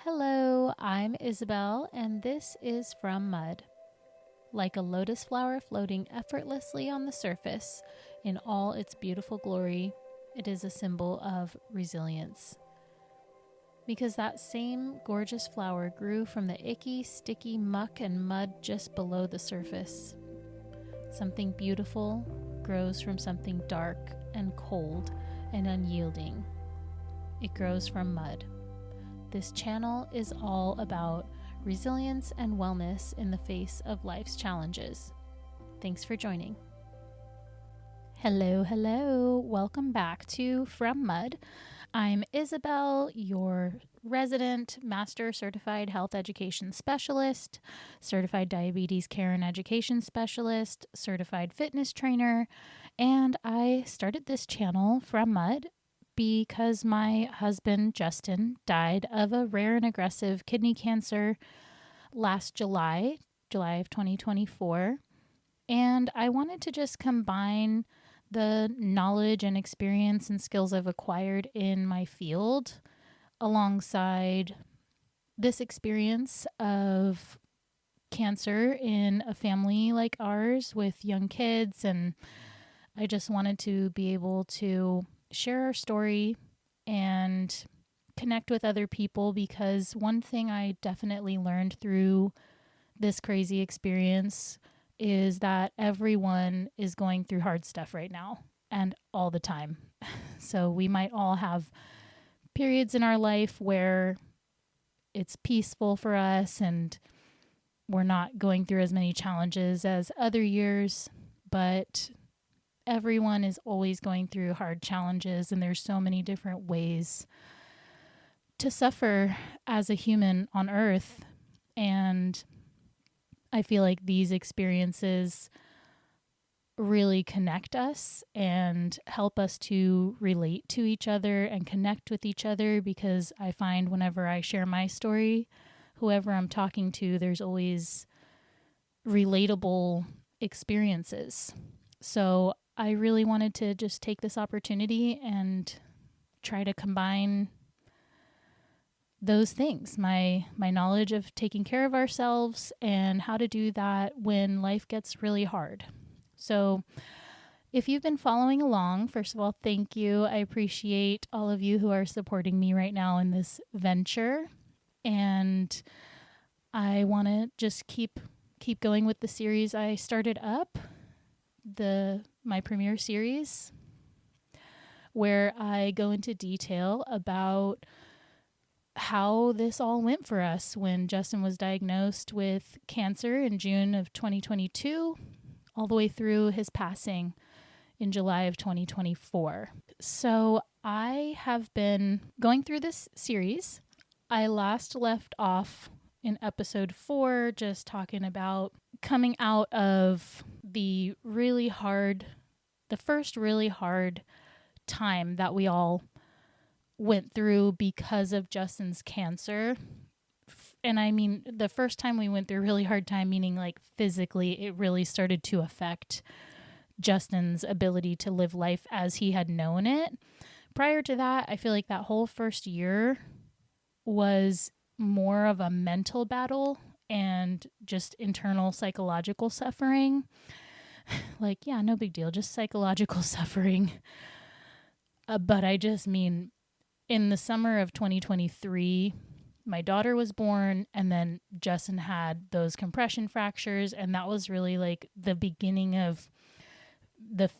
Hello, I'm Isabel, and this is From Mud. Like a lotus flower floating effortlessly on the surface in all its beautiful glory, it is a symbol of resilience. Because that same gorgeous flower grew from the icky, sticky muck and mud just below the surface. Something beautiful grows from something dark and cold and unyielding. It grows from mud. This channel is all about resilience and wellness in the face of life's challenges. Thanks for joining. Hello. Welcome back to From Mud. I'm Isabel, your resident Master Certified Health Education Specialist, Certified Diabetes Care and Education Specialist, Certified Fitness Trainer, and I started this channel, From Mud, because my husband, Justin, died of a rare and aggressive kidney cancer last July of 2024. And I wanted to just combine the knowledge and experience and skills I've acquired in my field alongside this experience of cancer in a family like ours with young kids. And I just wanted to be able to share our story and connect with other people, because one thing I definitely learned through this crazy experience is that everyone is going through hard stuff right now and all the time. So we might all have periods in our life where it's peaceful for us and we're not going through as many challenges as other years, but everyone is always going through hard challenges, and there's so many different ways to suffer as a human on earth. And I feel like these experiences really connect us and help us to relate to each other and connect with each other, because I find whenever I share my story, whoever I'm talking to, there's always relatable experiences. So I really wanted to just take this opportunity and try to combine those things, my knowledge of taking care of ourselves and how to do that when life gets really hard. So if you've been following along, first of all, thank you. I appreciate all of you who are supporting me right now in this venture. And I want to just keep going with the series I started up, my premiere series, where I go into detail about how this all went for us when Justin was diagnosed with cancer in June of 2022, all the way through his passing in July of 2024. So I have been going through this series. I last left off in episode 4, just talking about coming out of the first really hard time that we all went through because of Justin's cancer. And I mean, the first time we went through a really hard time, meaning like physically, it really started to affect Justin's ability to live life as he had known it. Prior to that, I feel like that whole first year was more of a mental battle and just internal psychological suffering. Like, yeah, no big deal, just psychological suffering. But I just mean, in the summer of 2023, my daughter was born, and then Justin had those compression fractures, and that was really like the beginning of the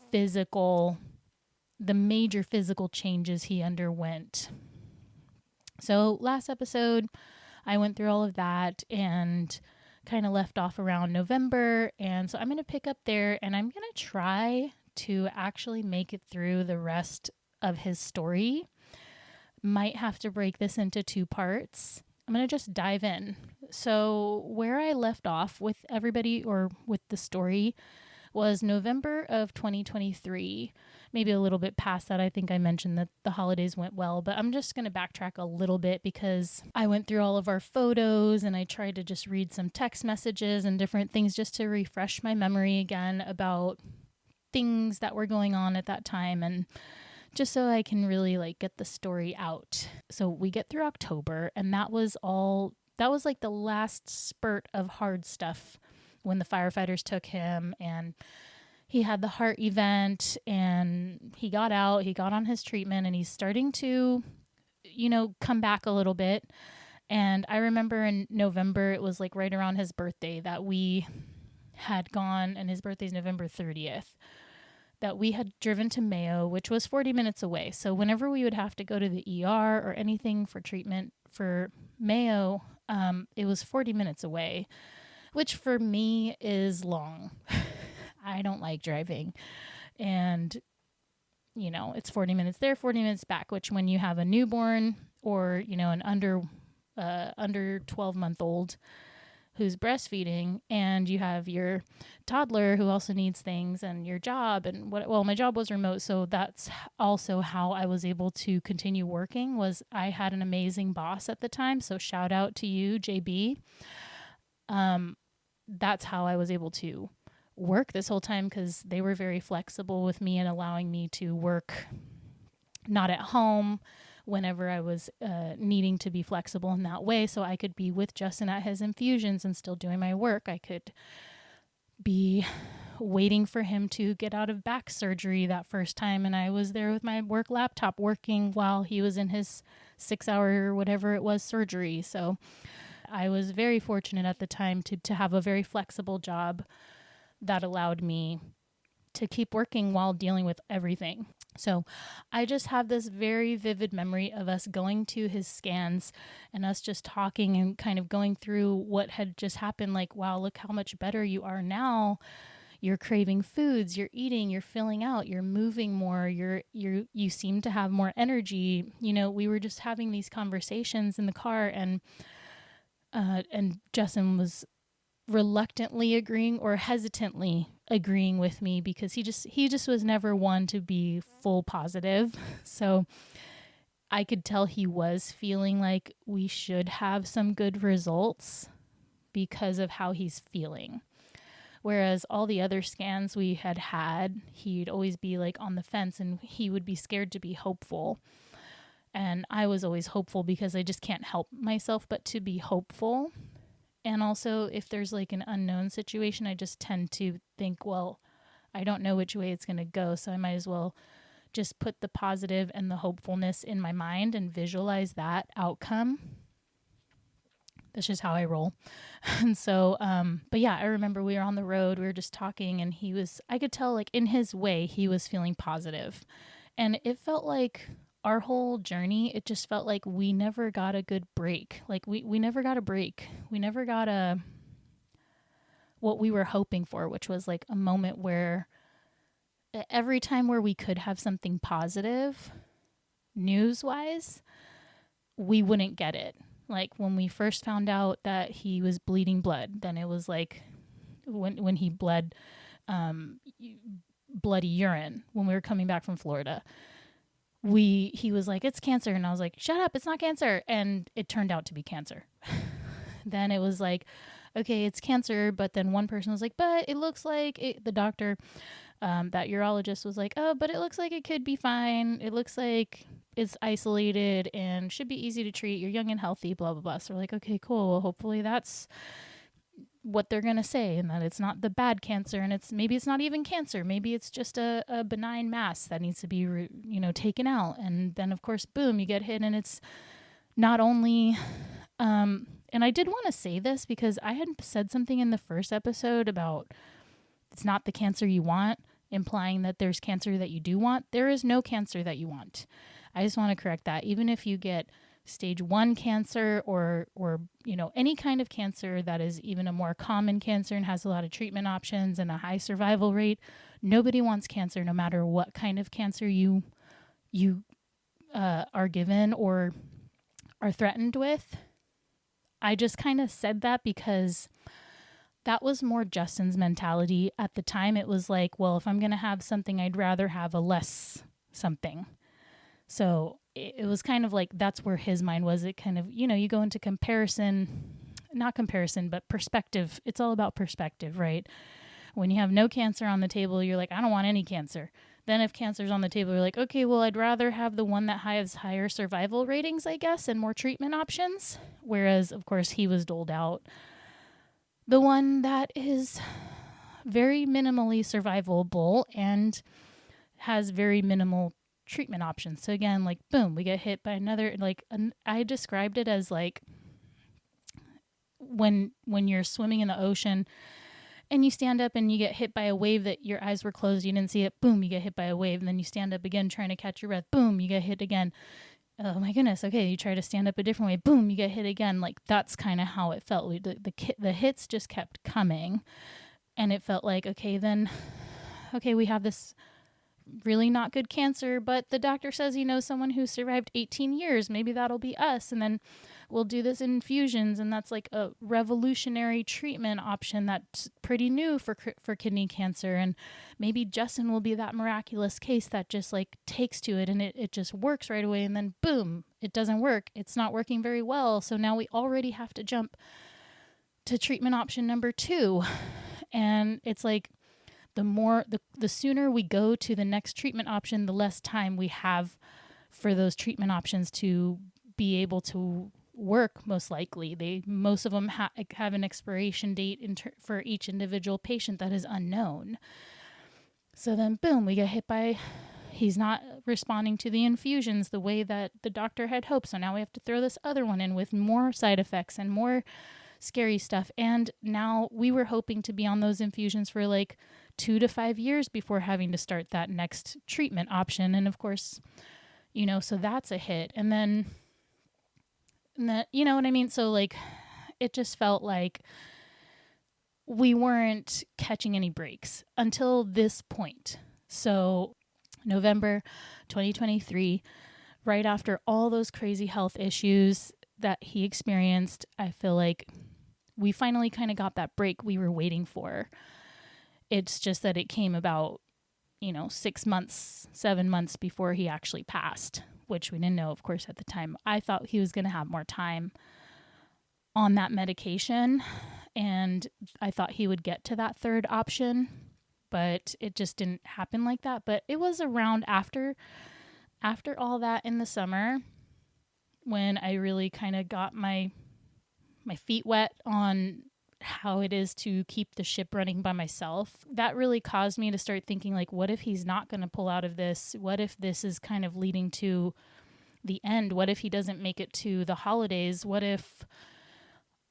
major physical changes he underwent. So last episode, I went through all of that and kind of left off around November. And so I'm going to pick up there, and I'm going to try to actually make it through the rest of his story. Might have to break this into 2 parts. I'm going to just dive in. So where I left off with everybody, or with the story, was November of 2023. Maybe a little bit past that. I think I mentioned that the holidays went well, but I'm just going to backtrack a little bit because I went through all of our photos and I tried to just read some text messages and different things just to refresh my memory again about things that were going on at that time, and just so I can really like get the story out. So we get through October, and that was like the last spurt of hard stuff when the firefighters took him, and he had the heart event, and he got out, he got on his treatment, and he's starting to, come back a little bit. And I remember in November, it was like right around his birthday that we had gone, and his birthday's November 30th, that we had driven to Mayo, which was 40 minutes away. So whenever we would have to go to the ER or anything for treatment for Mayo, it was 40 minutes away, which for me is long. I don't like driving. And, it's 40 minutes there, 40 minutes back, which when you have a newborn or, an under 12-month-old who's breastfeeding, and you have your toddler who also needs things, and your job, and my job was remote, so that's also how I was able to continue working. Was I had an amazing boss at the time, so shout out to you, JB. That's how I was able to work this whole time, because they were very flexible with me and allowing me to work not at home whenever I was needing to be flexible in that way, so I could be with Justin at his infusions and still doing my work. I could be waiting for him to get out of back surgery that first time, and I was there with my work laptop working while he was in his 6-hour whatever it was surgery. So I was very fortunate at the time to have a very flexible job that allowed me to keep working while dealing with everything. So I just have this very vivid memory of us going to his scans and us just talking and kind of going through what had just happened. Like, wow, look how much better you are now. You're craving foods, you're eating, you're filling out, you're moving more, you seem to have more energy. We were just having these conversations in the car, and Justin was reluctantly agreeing or hesitantly agreeing with me, because he just was never one to be full positive. So I could tell he was feeling like we should have some good results because of how he's feeling. Whereas all the other scans we had, he'd always be like on the fence, and he would be scared to be hopeful. And I was always hopeful, because I just can't help myself but to be hopeful. And also, if there's like an unknown situation, I just tend to think, well, I don't know which way it's going to go, so I might as well just put the positive and the hopefulness in my mind and visualize that outcome. That's just how I roll. And so, but yeah, I remember we were on the road, we were just talking, and I could tell like in his way, he was feeling positive. And it felt like our whole journey, it just felt like we never got a good break. Like we never got a break. We never got what we were hoping for, which was like a moment where every time where we could have something positive news-wise, we wouldn't get it. Like when we first found out that he was bleeding blood, then it was like when he bled bloody urine when we were coming back from Florida. He was like, it's cancer. And I was like, shut up, it's not cancer. And it turned out to be cancer. Then it was like, okay, it's cancer. But then one person was like, but it looks like the doctor, that urologist was like, oh, but it looks like it could be fine. It looks like it's isolated and should be easy to treat. You're young and healthy, blah, blah, blah. So we're like, okay, cool. Well, hopefully that's what they're going to say, and that it's not the bad cancer, and maybe it's not even cancer. Maybe it's just a benign mass that needs to be, taken out. And then of course, boom, you get hit, and it's not only, and I did want to say this because I had said something in the first episode about it's not the cancer you want, implying that there's cancer that you do want. There is no cancer that you want. I just want to correct that. Even if you get stage 1 cancer or any kind of cancer that is even a more common cancer and has a lot of treatment options and a high survival rate, nobody wants cancer, no matter what kind of cancer you are given or are threatened with. I just kind of said that because that was more Justin's mentality at the time. It was like, well, if I'm going to have something, I'd rather have a less something. So it was kind of like that's where his mind was. It kind of, you go into not comparison, but perspective. It's all about perspective, right? When you have no cancer on the table, you're like, I don't want any cancer. Then if cancer's on the table, you're like, okay, well, I'd rather have the one that has higher survival ratings, I guess, and more treatment options. Whereas, of course, he was doled out the one that is very minimally survivable and has very minimal treatment options. So again, like, boom, we get hit by another, like, I described it as like when you're swimming in the ocean and you stand up and you get hit by a wave that your eyes were closed, you didn't see it, boom, you get hit by a wave, and then you stand up again trying to catch your breath, boom, you get hit again. Oh my goodness, okay, you try to stand up a different way, boom, you get hit again. Like, that's kind of how it felt. The hits just kept coming, and it felt like, okay, we have this really not good cancer, but the doctor says he knows someone who survived 18 years. Maybe that'll be us. And then we'll do this infusions. And that's like a revolutionary treatment option that's pretty new for kidney cancer. And maybe Justin will be that miraculous case that just like takes to it and it just works right away. And then boom, it doesn't work. It's not working very well. So now we already have to jump to treatment option number 2. And it's like, the sooner we go to the next treatment option, the less time we have for those treatment options to be able to work. Most likely, most of them have an expiration date for each individual patient that is unknown. So then, boom, we get hit by. He's not responding to the infusions the way that the doctor had hoped. So now we have to throw this other one in with more side effects and more scary stuff. And now we were hoping to be on those infusions for like 2 to 5 years before having to start that next treatment option. And of course, so that's a hit. And then, you know what I mean? So like, it just felt like we weren't catching any breaks until this point. So November 2023, right after all those crazy health issues that he experienced, I feel like we finally kind of got that break we were waiting for. It's just that it came about, 6 months, 7 months before he actually passed, which we didn't know, of course, at the time. I thought he was going to have more time on that medication, and I thought he would get to that third option, but it just didn't happen like that. But it was around after all that in the summer when I really kind of got my feet wet on how it is to keep the ship running by myself. That really caused me to start thinking, like, what if he's not going to pull out of this? What if this is kind of leading to the end? What if he doesn't make it to the holidays? What if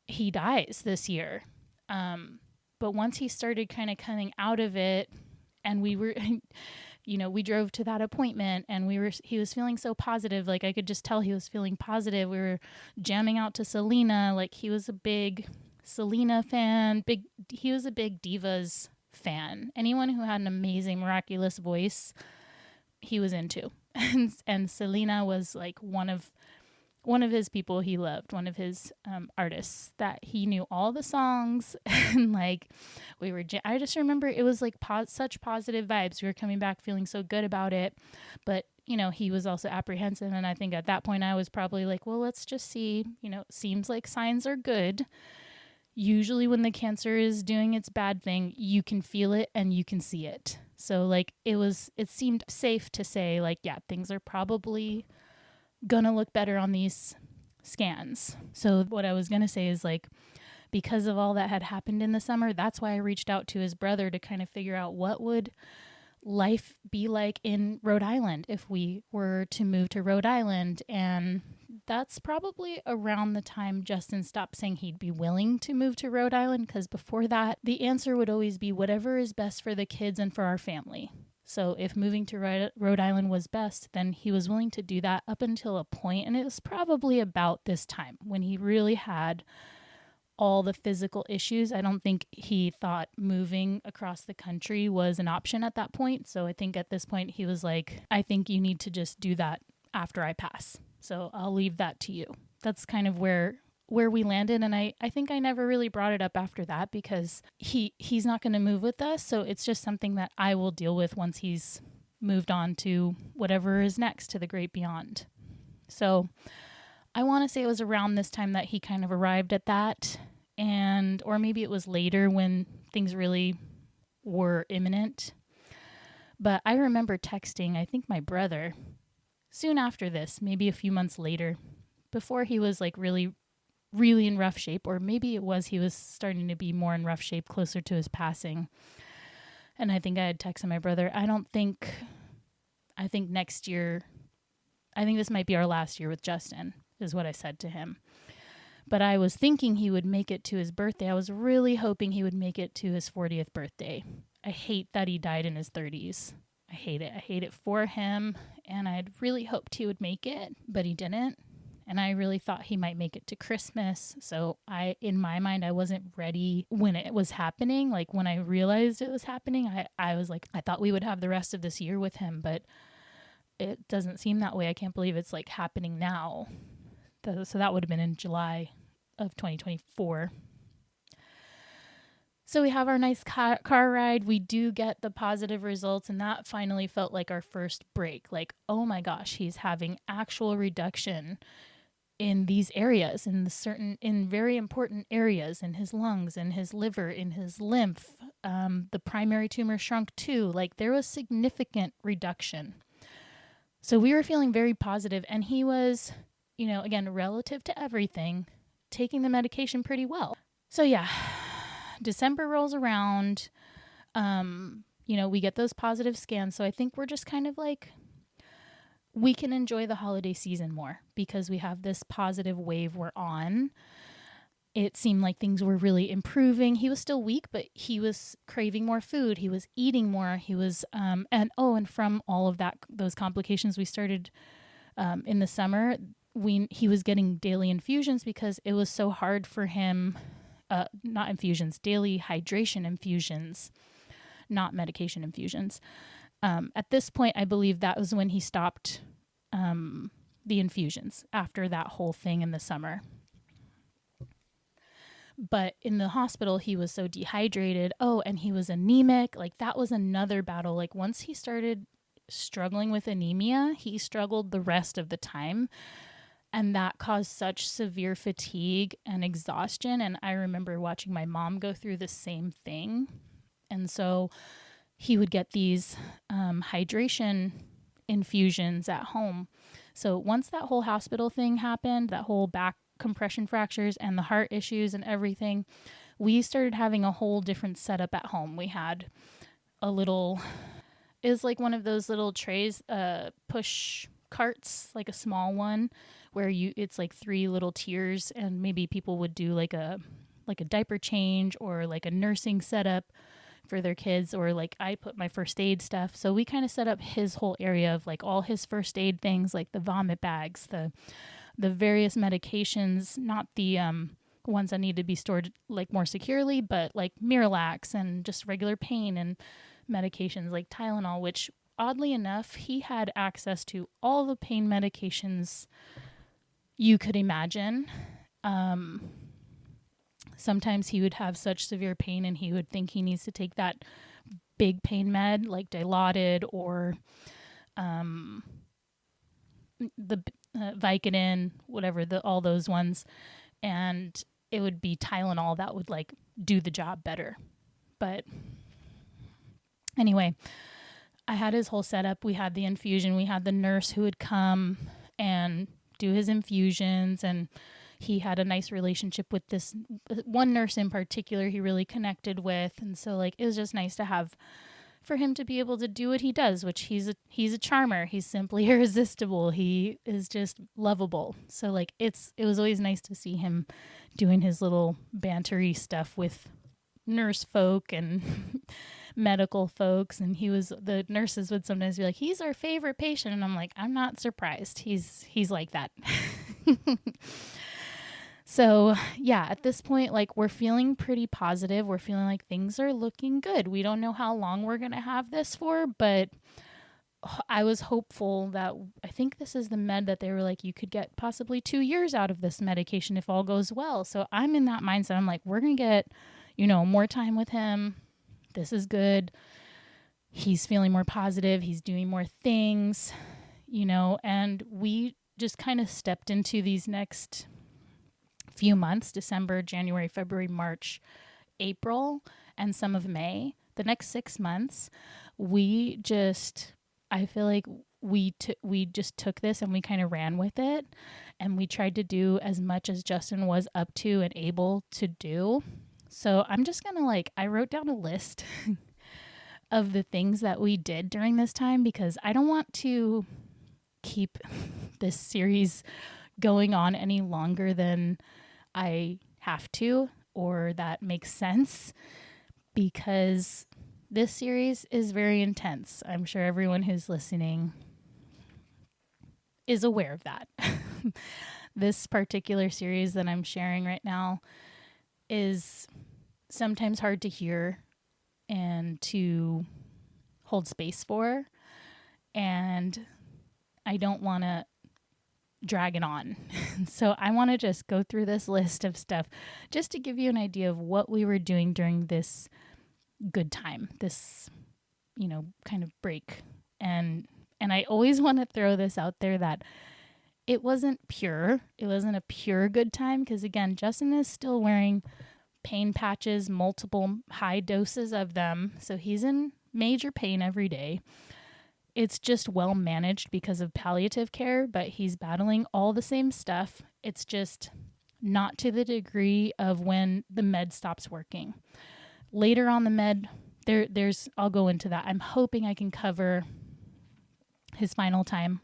he dies this year? But once he started kind of coming out of it, and we were, we drove to that appointment, and he was feeling so positive. Like, I could just tell he was feeling positive. We were jamming out to Selena. Like, he was a big Selena fan. He was a big Divas fan. Anyone who had an amazing, miraculous voice, he was into. And Selena was like one of his people he loved, one of his artists that he knew all the songs. And like, I just remember it was like such positive vibes. We were coming back feeling so good about it. But, he was also apprehensive. And I think at that point I was probably like, well, let's just see, seems like signs are good. Usually when the cancer is doing its bad thing, you can feel it and you can see it. So like, it seemed safe to say like, yeah, things are probably gonna look better on these scans. So what I was gonna say is like, because of all that had happened in the summer, that's why I reached out to his brother to kind of figure out what would life be like in Rhode Island if we were to move to Rhode Island. And that's probably around the time Justin stopped saying he'd be willing to move to Rhode Island, because before that, the answer would always be whatever is best for the kids and for our family. So if moving to Rhode Island was best, then he was willing to do that up until a point. And it was probably about this time when he really had all the physical issues. I don't think he thought moving across the country was an option at that point. So I think at this point he was like, I think you need to just do that after I pass. So I'll leave that to you. That's kind of where we landed. And I think I never really brought it up after that, because he's not going to move with us. So it's just something that I will deal with once he's moved on to whatever is next, to the great beyond. So I want to say it was around this time that he kind of arrived at that, or maybe it was later when things really were imminent. But I remember texting, I think my brother, soon after this, maybe a few months later, before he was like really, really in rough shape, or maybe it was he was starting to be more in rough shape closer to his passing. And I think I had texted my brother, I think next year, I think this might be our last year with Justin, is what I said to him. But I was thinking he would make it to his birthday. I was really hoping he would make it to his 40th birthday. I hate that he died in his 30s. I hate it. I hate it for him. And I had really hoped he would make it, but he didn't. And I really thought he might make it to Christmas. So in my mind, I wasn't ready when it was happening. Like when I realized it was happening, I was like, I thought we would have the rest of this year with him, but it doesn't seem that way. I can't believe it's like happening now. So that would have been in July of 2024. So we have our nice car ride. We do get the positive results, and that finally felt like our first break. Like, oh my gosh, he's having actual reduction in these areas, in very important areas, in his lungs, in his liver, in his lymph. The primary tumor shrunk too. Like there was significant reduction. So we were feeling very positive, and he was, again, relative to everything, taking the medication pretty well. So yeah, December rolls around, we get those positive scans. So I think we're just kind of like, we can enjoy the holiday season more because we have this positive wave we're on. It seemed like things were really improving. He was still weak, but he was craving more food. He was eating more. He was, and from all of those complications we started in the summer, he was getting daily infusions because it was so hard for him. Not infusions, daily hydration infusions, not medication infusions. At this point, I believe that was when he stopped the infusions after that whole thing in the summer. But in the hospital, he was so dehydrated. Oh, and he was anemic. Like that was another battle. Like once he started struggling with anemia, he struggled the rest of the time. And that caused such severe fatigue and exhaustion. And I remember watching my mom go through the same thing. And so he would get these hydration infusions at home. So once that whole hospital thing happened, that whole back compression fractures and the heart issues and everything, we started having a whole different setup at home. We had it was like one of those little trays, push carts, like a small one, where it's like 3 little tiers, and maybe people would do like a diaper change or like a nursing setup for their kids, or like I put my first aid stuff. So we kind of set up his whole area of like all his first aid things, like the vomit bags, the various medications, not the ones that need to be stored like more securely, but like Miralax and just regular pain and medications like Tylenol, which oddly enough, he had access to all the pain medications you could imagine. Sometimes he would have such severe pain and he would think he needs to take that big pain med like Dilaudid or the Vicodin, whatever, all those ones. And it would be Tylenol that would like do the job better. But anyway, I had his whole setup. We had the infusion. We had the nurse who would come and do his infusions, and he had a nice relationship with this one nurse in particular he really connected with. And so like it was just nice to have for him to be able to do what he does, which he's a charmer. He's simply irresistible. He is just lovable. So like it was always nice to see him doing his little bantery stuff with nurse folk and medical folks. And the nurses would sometimes be like, he's our favorite patient. And I'm like, I'm not surprised. He's like that. So yeah, at this point, like we're feeling pretty positive. We're feeling like things are looking good. We don't know how long we're going to have this for, but I was hopeful that I think this is the med that they were like, you could get possibly 2 years out of this medication if all goes well. So I'm in that mindset. I'm like, we're going to get, more time with him. This is good. He's feeling more positive. He's doing more things, and we just kind of stepped into these next few months, December, January, February, March, April, and some of May, the next 6 months, we just, I feel like we just took this and we kind of ran with it, and we tried to do as much as Justin was up to and able to do. So I'm just going to I wrote down a list of the things that we did during this time, because I don't want to keep this series going on any longer than I have to, or that makes sense, because this series is very intense. I'm sure everyone who's listening is aware of that. This particular series that I'm sharing right now is sometimes hard to hear and to hold space for, and I don't want to drag it on. So I want to just go through this list of stuff just to give you an idea of what we were doing during this good time, this, kind of break. And I always want to throw this out there that it wasn't pure. It wasn't a pure good time, because again, Justin is still wearing pain patches, multiple high doses of them. So he's in major pain every day. It's just well managed because of palliative care, but he's battling all the same stuff. It's just not to the degree of when the med stops working. Later on the med, there's I'll go into that. I'm hoping I can cover his final time,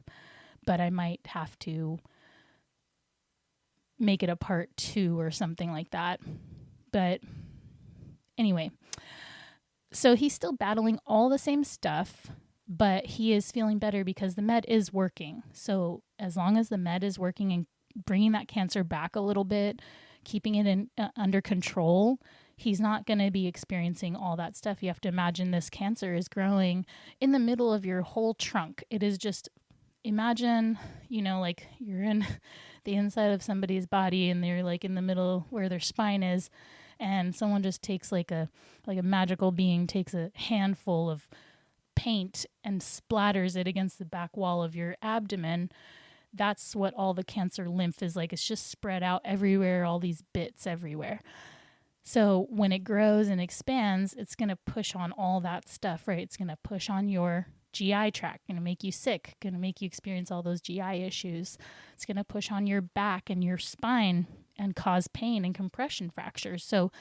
but I might have to make it a part 2 or something like that. But anyway, so he's still battling all the same stuff, but he is feeling better because the med is working. So as long as the med is working and bringing that cancer back a little bit, keeping it under control, he's not going to be experiencing all that stuff. You have to imagine this cancer is growing in the middle of your whole trunk. It is just, imagine, like you're in the inside of somebody's body and they're like in the middle where their spine is, and someone just takes like a magical being takes a handful of paint and splatters it against the back wall of your abdomen. That's what all the cancer lymph is like. It's just spread out everywhere, all these bits everywhere. So when it grows and expands, it's going to push on all that stuff, right? It's going to push on your GI tract, going to make you sick, going to make you experience all those GI issues. It's going to push on your back and your spine and cause pain and compression fractures. So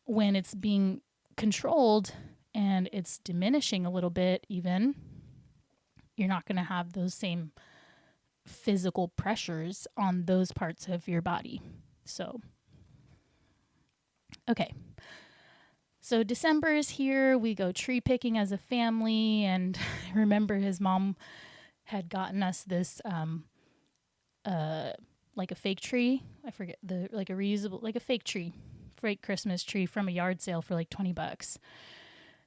when it's being controlled and it's diminishing a little bit even, you're not going to have those same physical pressures on those parts of your body. So, okay. So December is here. We go tree picking as a family, and I remember his mom had gotten us this like a fake tree. I forget a reusable, like a fake tree, fake Christmas tree from a yard sale for like $20.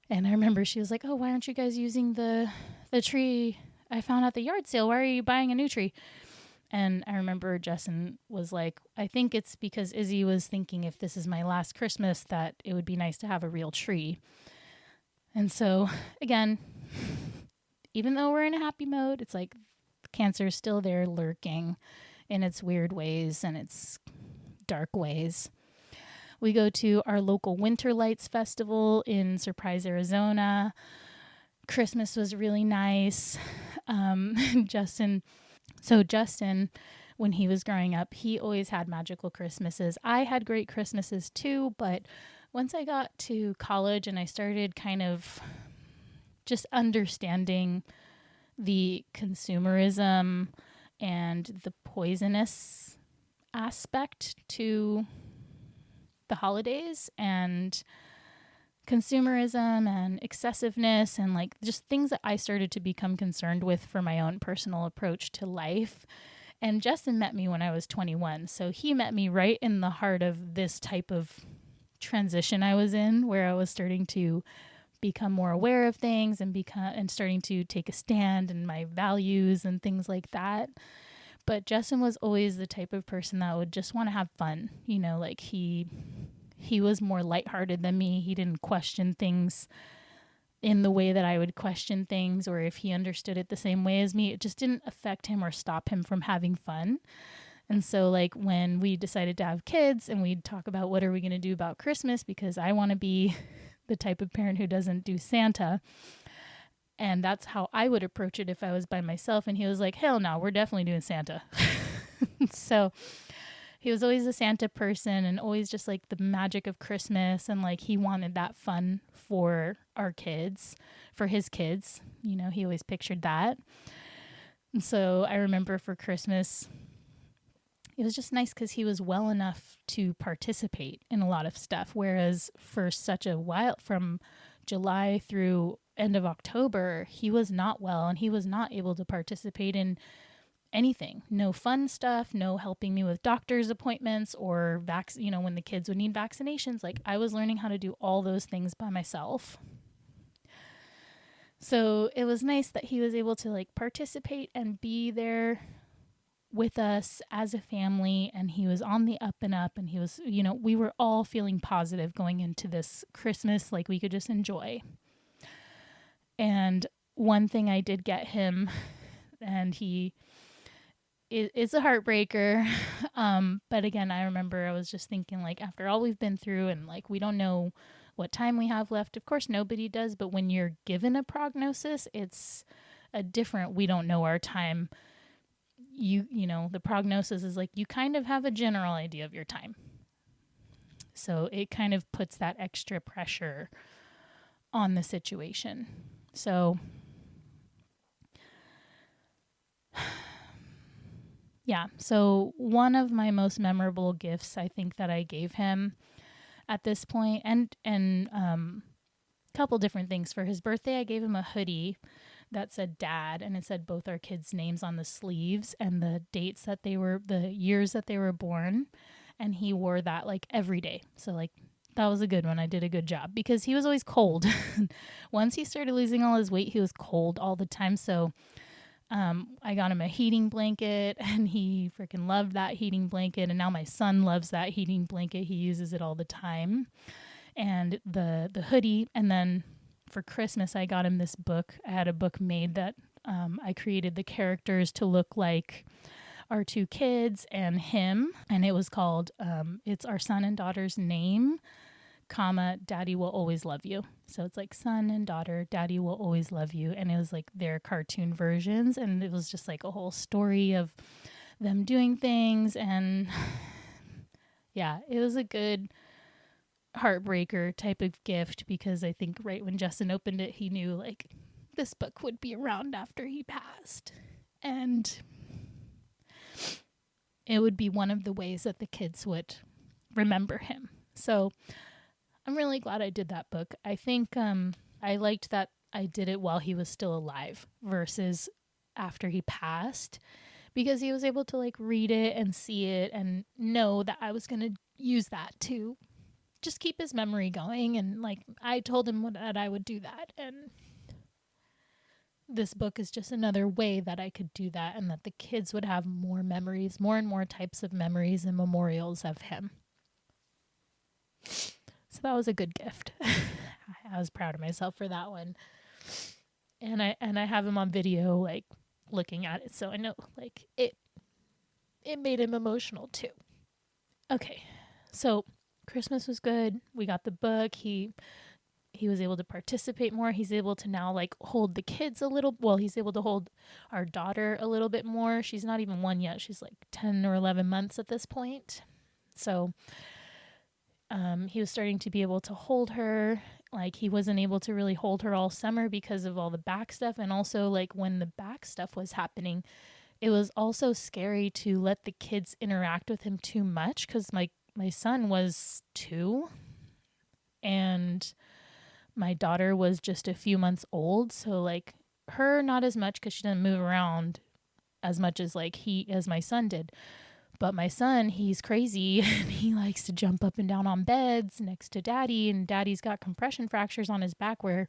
And I remember she was like, "Oh, why aren't you guys using the tree I found at the yard sale? Why are you buying a new tree?" And I remember Justin was like, "I think it's because Izzy was thinking if this is my last Christmas that it would be nice to have a real tree." And so, again, even though we're in a happy mode, it's like cancer is still there lurking in its weird ways and its dark ways. We go to our local Winter Lights Festival in Surprise, Arizona. Christmas was really nice. Justin, when he was growing up, he always had magical Christmases. I had great Christmases too, but once I got to college and I started kind of just understanding the consumerism and the poisonous aspect to the holidays and consumerism and excessiveness and like just things that I started to become concerned with for my own personal approach to life. And Justin met me when I was 21. So he met me right in the heart of this type of transition I was in, where I was starting to become more aware of things and starting to take a stand in my values and things like that. But Justin was always the type of person that would just want to have fun. Like he was more lighthearted than me. He didn't question things in the way that I would question things, or if he understood it the same way as me, it just didn't affect him or stop him from having fun. And so like when we decided to have kids and we'd talk about what are we going to do about Christmas, because I want to be the type of parent who doesn't do Santa. And that's how I would approach it if I was by myself. And he was like, hell no, we're definitely doing Santa. So he was always a Santa person and always just like the magic of Christmas. And like he wanted that fun for our kids, for his kids. You know, he always pictured that. And so I remember for Christmas, it was just nice because he was well enough to participate in a lot of stuff. Whereas for such a while, from July through end of October, he was not well and he was not able to participate in anything. No fun stuff, no helping me with doctor's appointments or when the kids would need vaccinations. Like I was learning how to do all those things by myself. So it was nice that he was able to like participate and be there with us as a family, and he was on the up and up, and he was, we were all feeling positive going into this Christmas, like we could just enjoy. And one thing I did get him, and it's a heartbreaker. But again, I remember I was just thinking, like, after all we've been through and like, we don't know what time we have left. Of course, nobody does. But when you're given a prognosis, it's we don't know our time. The prognosis is like, you kind of have a general idea of your time. So it kind of puts that extra pressure on the situation. So yeah, so one of my most memorable gifts I think that I gave him at this point, and couple different things. For his birthday, I gave him a hoodie that said Dad, and it said both our kids' names on the sleeves and the years that they were born. And he wore that like every day. So like that was a good one. I did a good job because he was always cold. Once he started losing all his weight, he was cold all the time. So I got him a heating blanket, and he freaking loved that heating blanket. And now my son loves that heating blanket. He uses it all the time. And the hoodie. And then for Christmas, I got him this book. I had a book made that I created the characters to look like our two kids and him. And it was called, it's our son and daughter's name, comma, Daddy will always love you. So it's like son and daughter, Daddy will always love you. And it was like their cartoon versions. And it was just like a whole story of them doing things. And yeah, it was a good heartbreaker type of gift, because I think right when Justin opened it, he knew like this book would be around after he passed, and it would be one of the ways that the kids would remember him. So I'm really glad I did that book. I think I liked that I did it while he was still alive versus after he passed, because he was able to like read it and see it and know that I was going to use that to just keep his memory going. And like I told him that I would do that, and this book is just another way that I could do that, and that the kids would have more memories, more and more types of memories and memorials of him. So that was a good gift. I was proud of myself for that one. And I have him on video like looking at it, so I know like it made him emotional too. Okay. So Christmas was good. We got the book. He was able to participate more. He's able to now like hold the kids a little. Well, he's able to hold our daughter a little bit more. She's not even 1 yet. She's like 10 or 11 months at this point. So he was starting to be able to hold her. Like he wasn't able to really hold her all summer because of all the back stuff. And also like when the back stuff was happening, it was also scary to let the kids interact with him too much, because my son was 2 and my daughter was just a few months old. So like her, not as much because she doesn't move around as much as as my son did. But my son, he's crazy and he likes to jump up and down on beds next to Daddy, and Daddy's got compression fractures on his back where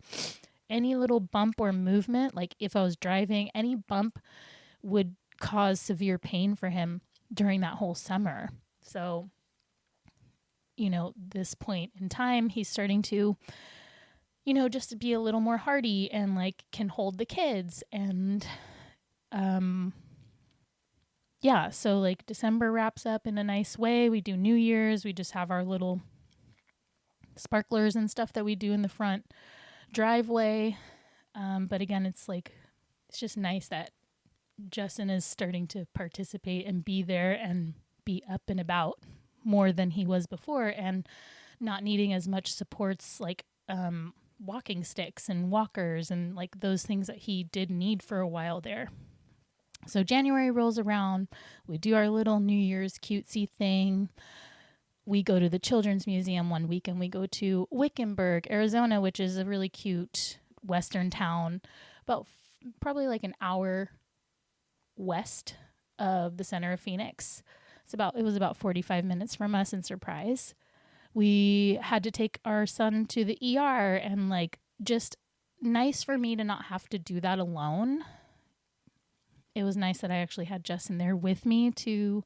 any little bump or movement, like if I was driving, any bump would cause severe pain for him during that whole summer. So this point in time, he's starting to, just to be a little more hardy and like can hold the kids. And, yeah, so like December wraps up in a nice way. We do New Year's. We just have our little sparklers and stuff that we do in the front driveway. But again, it's just nice that Justin is starting to participate and be there and be up and about more than he was before, and not needing as much supports like walking sticks and walkers and like those things that he did need for a while there. So January rolls around, we do our little New Year's cutesy thing. We go to the Children's Museum one week, and we go to Wickenburg, Arizona, which is a really cute western town, about probably like an hour west of the center of Phoenix. It was about 45 minutes from us in Surprise. We had to take our son to the ER, and like just nice for me to not have to do that alone. It was nice that I actually had Justin there with me to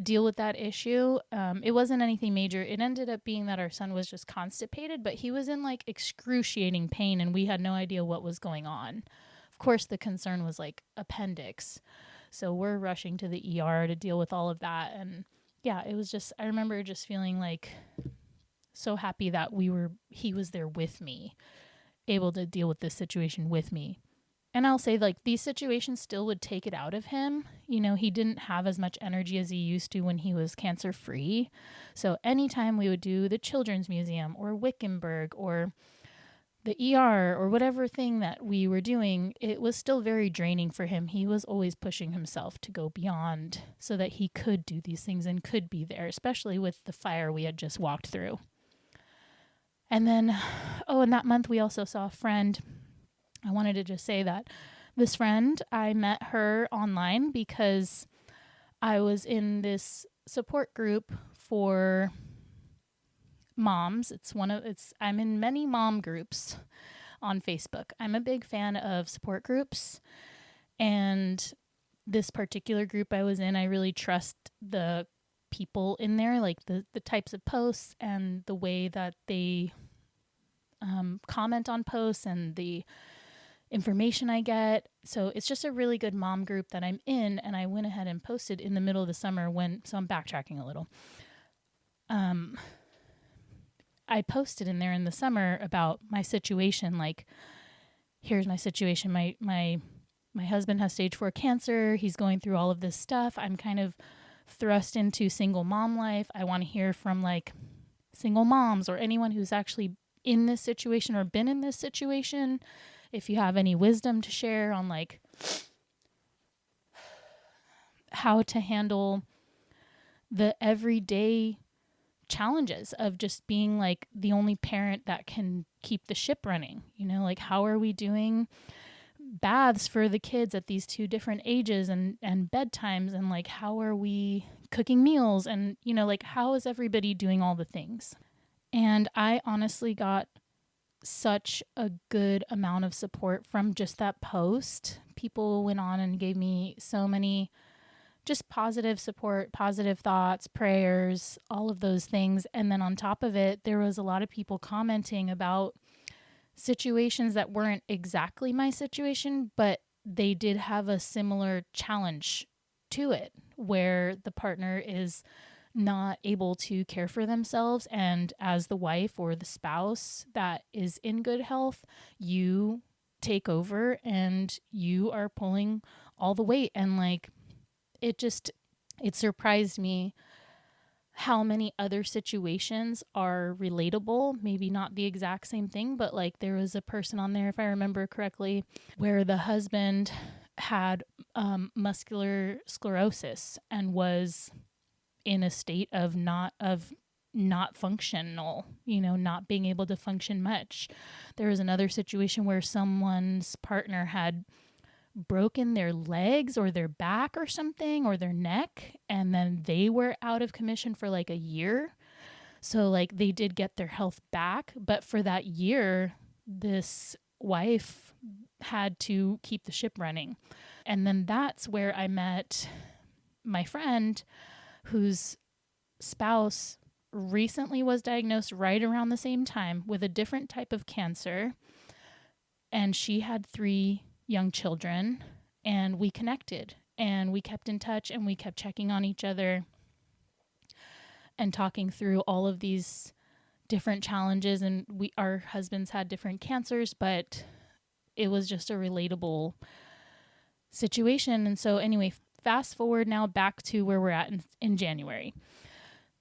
deal with that issue. It wasn't anything major. It ended up being that our son was just constipated, but he was in like excruciating pain, and we had no idea what was going on. Of course, the concern was like appendix. So we're rushing to the ER to deal with all of that. And yeah, it was just, I remember just feeling like so happy that he was there with me, able to deal with this situation with me. And I'll say, like, these situations still would take it out of him. You know, he didn't have as much energy as he used to when he was cancer free. So anytime we would do the Children's Museum or Wickenburg or the ER or whatever thing that we were doing, it was still very draining for him. He was always pushing himself to go beyond so that he could do these things and could be there, especially with the fire we had just walked through. And then, in that month, we also saw a friend. I wanted to just say that this friend, I met her online because I was in this support group for moms. I'm in many mom groups on Facebook. I'm a big fan of support groups, and this particular group I was in, I really trust the people in there, like the types of posts and the way that they comment on posts and the information I get. So it's just a really good mom group that I'm in, and I went ahead and posted in the middle of the summer so I'm backtracking a little. I posted in there in the summer about my situation, like, here's my situation. My husband has stage 4 cancer. He's going through all of this stuff. I'm kind of thrust into single mom life. I want to hear from like single moms or anyone who's actually in this situation or been in this situation. If you have any wisdom to share on like how to handle the everyday challenges of just being like the only parent that can keep the ship running, like how are we doing baths for the kids at these 2 different ages and bedtimes, and like how are we cooking meals, and like how is everybody doing all the things. And I honestly got such a good amount of support from just that post. People went on and gave me so many just positive support, positive thoughts, prayers, all of those things. And then on top of it, there was a lot of people commenting about situations that weren't exactly my situation, but they did have a similar challenge to it, where the partner is not able to care for themselves. And as the wife or the spouse that is in good health, you take over and you are pulling all the weight. And like, it surprised me how many other situations are relatable. Maybe not the exact same thing, but like there was a person on there, if I remember correctly, where the husband had muscular sclerosis and was in a state of not functional, not being able to function much. There was another situation where someone's partner had broken their legs or their back or something, or their neck, and then they were out of commission for like a year. So like they did get their health back, but for that year, this wife had to keep the ship running. And then that's where I met my friend whose spouse recently was diagnosed right around the same time with a different type of cancer. And she had 3 young children, and we connected and we kept in touch and we kept checking on each other and talking through all of these different challenges, and our husbands had different cancers, but it was just a relatable situation. And so anyway, fast forward now back to where we're at in January.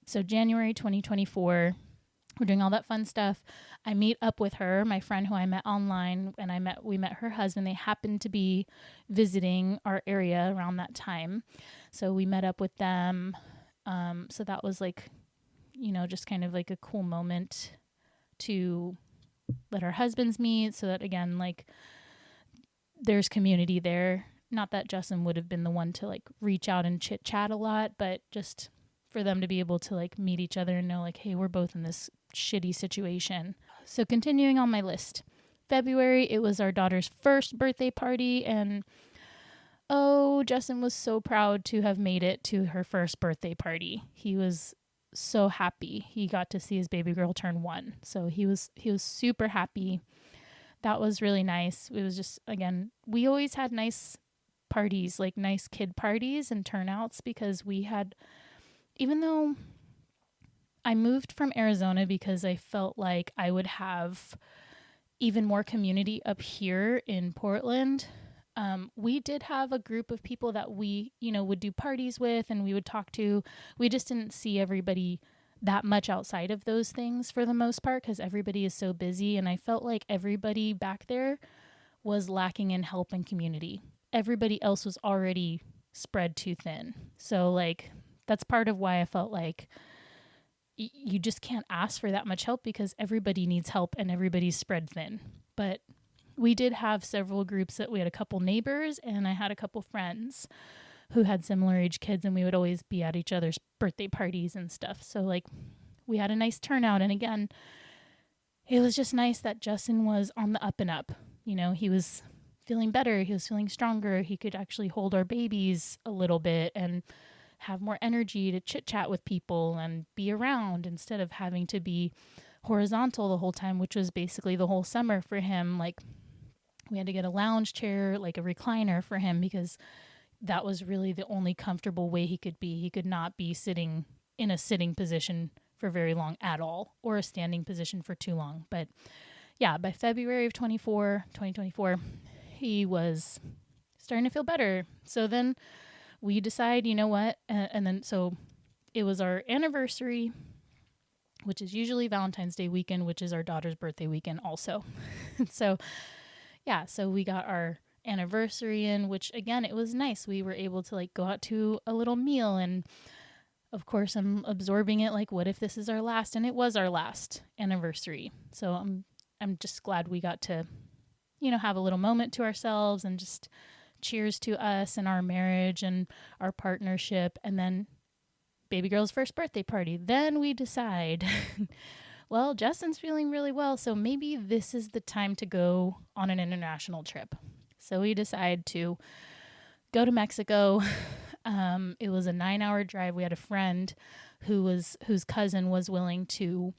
So January 2024, we're doing all that fun stuff. I meet up with her, my friend who I met online, and we met her husband. They happened to be visiting our area around that time. So we met up with them. So that was like, just kind of like a cool moment to let our husbands meet, so that, again, like, there's community there. Not that Justin would have been the one to like reach out and chit chat a lot, but just for them to be able to like meet each other and know like, hey, we're both in this shitty situation. So continuing on my list, February, it was our daughter's first birthday party, and Justin was so proud to have made it to her first birthday party. He was so happy. He got to see his baby girl turn 1. So he was super happy. That was really nice. It was just, again, we always had nice parties, like nice kid parties and turnouts, because we had, even though I moved from Arizona because I felt like I would have even more community up here in Portland, we did have a group of people that we, would do parties with and we would talk to. We just didn't see everybody that much outside of those things for the most part, because everybody is so busy. And I felt like everybody back there was lacking in help and community. Everybody else was already spread too thin. So like, that's part of why I felt like you just can't ask for that much help, because everybody needs help and everybody's spread thin. But we did have several groups. That we had a couple neighbors, and I had a couple friends who had similar age kids, and we would always be at each other's birthday parties and stuff. So like, we had a nice turnout. And again, it was just nice that Justin was on the up and up. He was feeling better. He was feeling stronger. He could actually hold our babies a little bit and have more energy to chit chat with people and be around, instead of having to be horizontal the whole time, which was basically the whole summer for him. Like, we had to get a lounge chair, like a recliner for him, because that was really the only comfortable way he could be. He could not be sitting in a sitting position for very long at all, or a standing position for too long. But yeah, by February of 2024, he was starting to feel better. So then we decide, you know what? And then, so it was our anniversary, which is usually Valentine's Day weekend, which is our daughter's birthday weekend also. So yeah, so we got our anniversary in, which again, it was nice. We were able to like go out to a little meal, and of course I'm absorbing it like, what if this is our last? And it was our last anniversary. So I'm just glad we got to, have a little moment to ourselves and just cheers to us and our marriage and our partnership. And then baby girl's first birthday party. Then we decide, well, Justin's feeling really well, so maybe this is the time to go on an international trip. So we decide to go to Mexico. It was a 9-hour drive. We had a friend whose cousin was willing to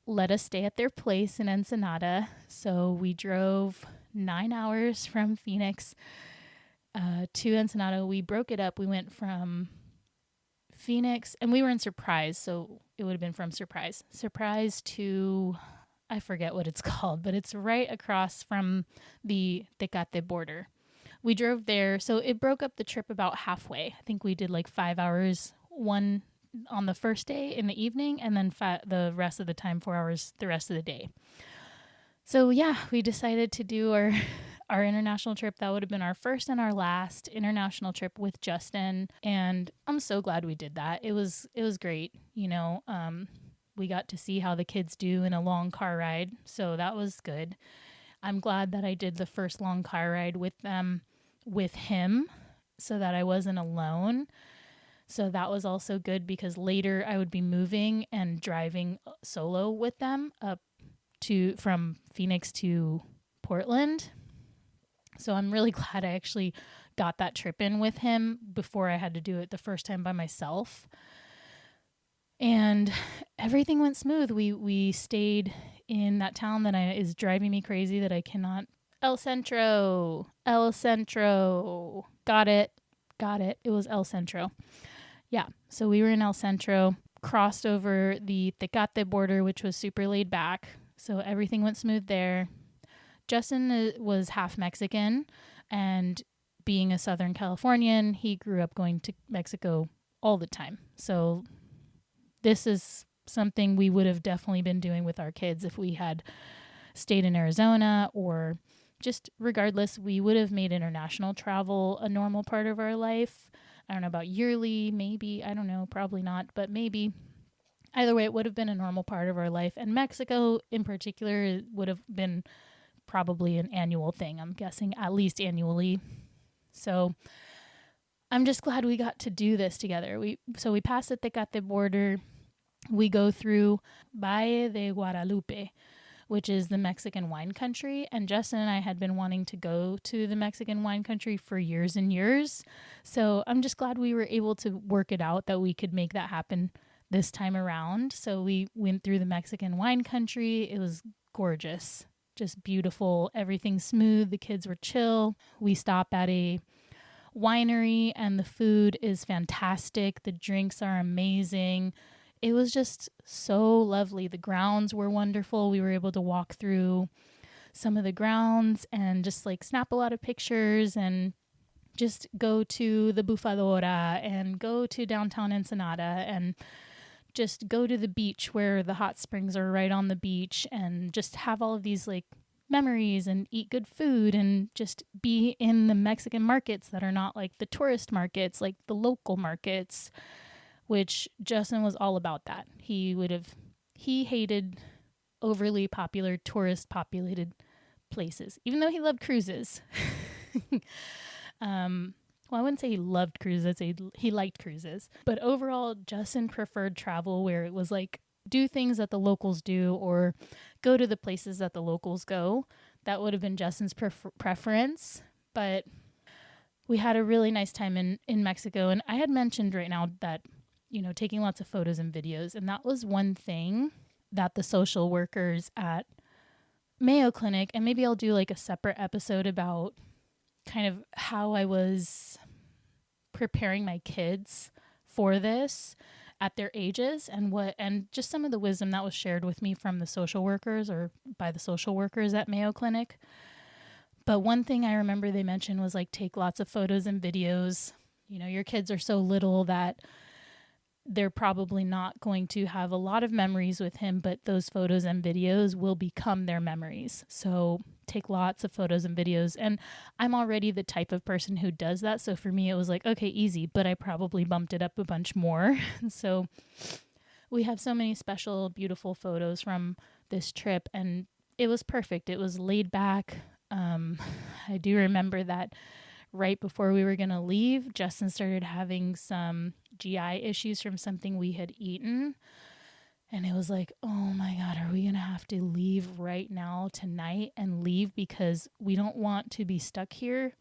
let us stay at their place in Ensenada. So we drove 9 hours from Phoenix to Ensenada. We broke it up. We went from Phoenix, and we were in Surprise, so it would have been from Surprise to, I forget what it's called, but it's right across from the Tecate border. We drove there, so it broke up the trip about halfway. I think we did like 5 hours, one on the first day in the evening, and then the rest of the time, 4 hours the rest of the day. So yeah, we decided to do our international trip. That would have been our first and our last international trip with Justin, and I'm so glad we did that. It was great. We got to see how the kids do in a long car ride, so that was good. I'm glad that I did the first long car ride with them, with him, so that I wasn't alone. So that was also good, because later I would be moving and driving solo with them from Phoenix to Portland. So I'm really glad I actually got that trip in with him before I had to do it the first time by myself. And everything went smooth. We stayed in that town that is driving me crazy that I cannot. El Centro. Got it. It was El Centro. Yeah. So we were in El Centro. crossed over the Tecate border, which was super laid back. So everything went smooth there. Justin was half Mexican, and being a Southern Californian, he grew up going to Mexico all the time. So this is something we would have definitely been doing with our kids if we had stayed in Arizona, or just regardless, we would have made international travel a normal part of our life. I don't know about yearly, maybe, I don't know, probably not, but maybe. Either way, it would have been a normal part of our life. And Mexico in particular would have been probably an annual thing, I'm guessing, at least annually. So I'm just glad we got to do this together. We passed the Tecate border. We go through Valle de Guadalupe, which is the Mexican wine country. And Justin and I had been wanting to go to the Mexican wine country for years and years. So I'm just glad we were able to work it out that we could make that happen this time around. So we went through the Mexican wine country. It was gorgeous, just beautiful, everything smooth. The kids were chill. We stop at a winery and the food is fantastic. The drinks are amazing. It was just so lovely. The grounds were wonderful. We were able to walk through some of the grounds and just like snap a lot of pictures and just go to the Bufadora and go to downtown Ensenada and just go to the beach where the hot springs are right on the beach and just have all of these like memories and eat good food and just be in the Mexican markets that are not like the tourist markets, like the local markets, which Justin was all about that. He hated overly popular tourist populated places, even though he loved cruises. Well, I wouldn't say he loved cruises, I'd say he liked cruises. But overall, Justin preferred travel where it was like do things that the locals do or go to the places that the locals go. That would have been Justin's preference. But we had a really nice time in Mexico. And I had mentioned right now that, you know, taking lots of photos and videos. And that was one thing that the social workers at Mayo Clinic, and maybe I'll do like a separate episode about kind of how I was preparing my kids for this at their ages and just some of the wisdom that was shared with me from the social workers or by the social workers at Mayo Clinic. But one thing I remember they mentioned was like take lots of photos and videos. You know, your kids are so little that they're probably not going to have a lot of memories with him, but those photos and videos will become their memories. So take lots of photos and videos. And I'm already the type of person who does that. So for me, it was like, okay, easy, but I probably bumped it up a bunch more. So we have so many special, beautiful photos from this trip, and it was perfect. It was laid back. I do remember that right before we were going to leave, Justin started having some GI issues from something we had eaten. And it was like, oh my God, are we going to have to leave right now tonight and leave because we don't want to be stuck here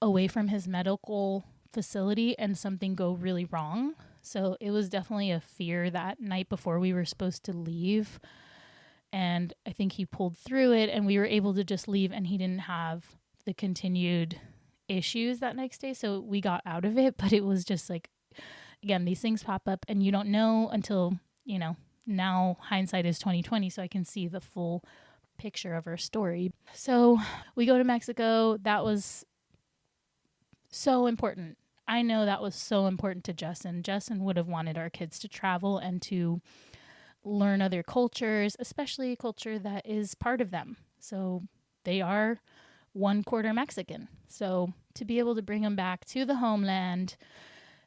away from his medical facility and something go really wrong. So it was definitely a fear that night before we were supposed to leave. And I think he pulled through it and we were able to just leave, and he didn't have the continued issues that next day. So we got out of it, but it was just like, again, these things pop up and you don't know until, you know, now hindsight is 2020. So I can see the full picture of our story. So we go to Mexico. That was so important. I know that was so important to Justin. Justin would have wanted our kids to travel and to learn other cultures, especially a culture that is part of them. So they are 1/4 Mexican. So to be able to bring them back to the homeland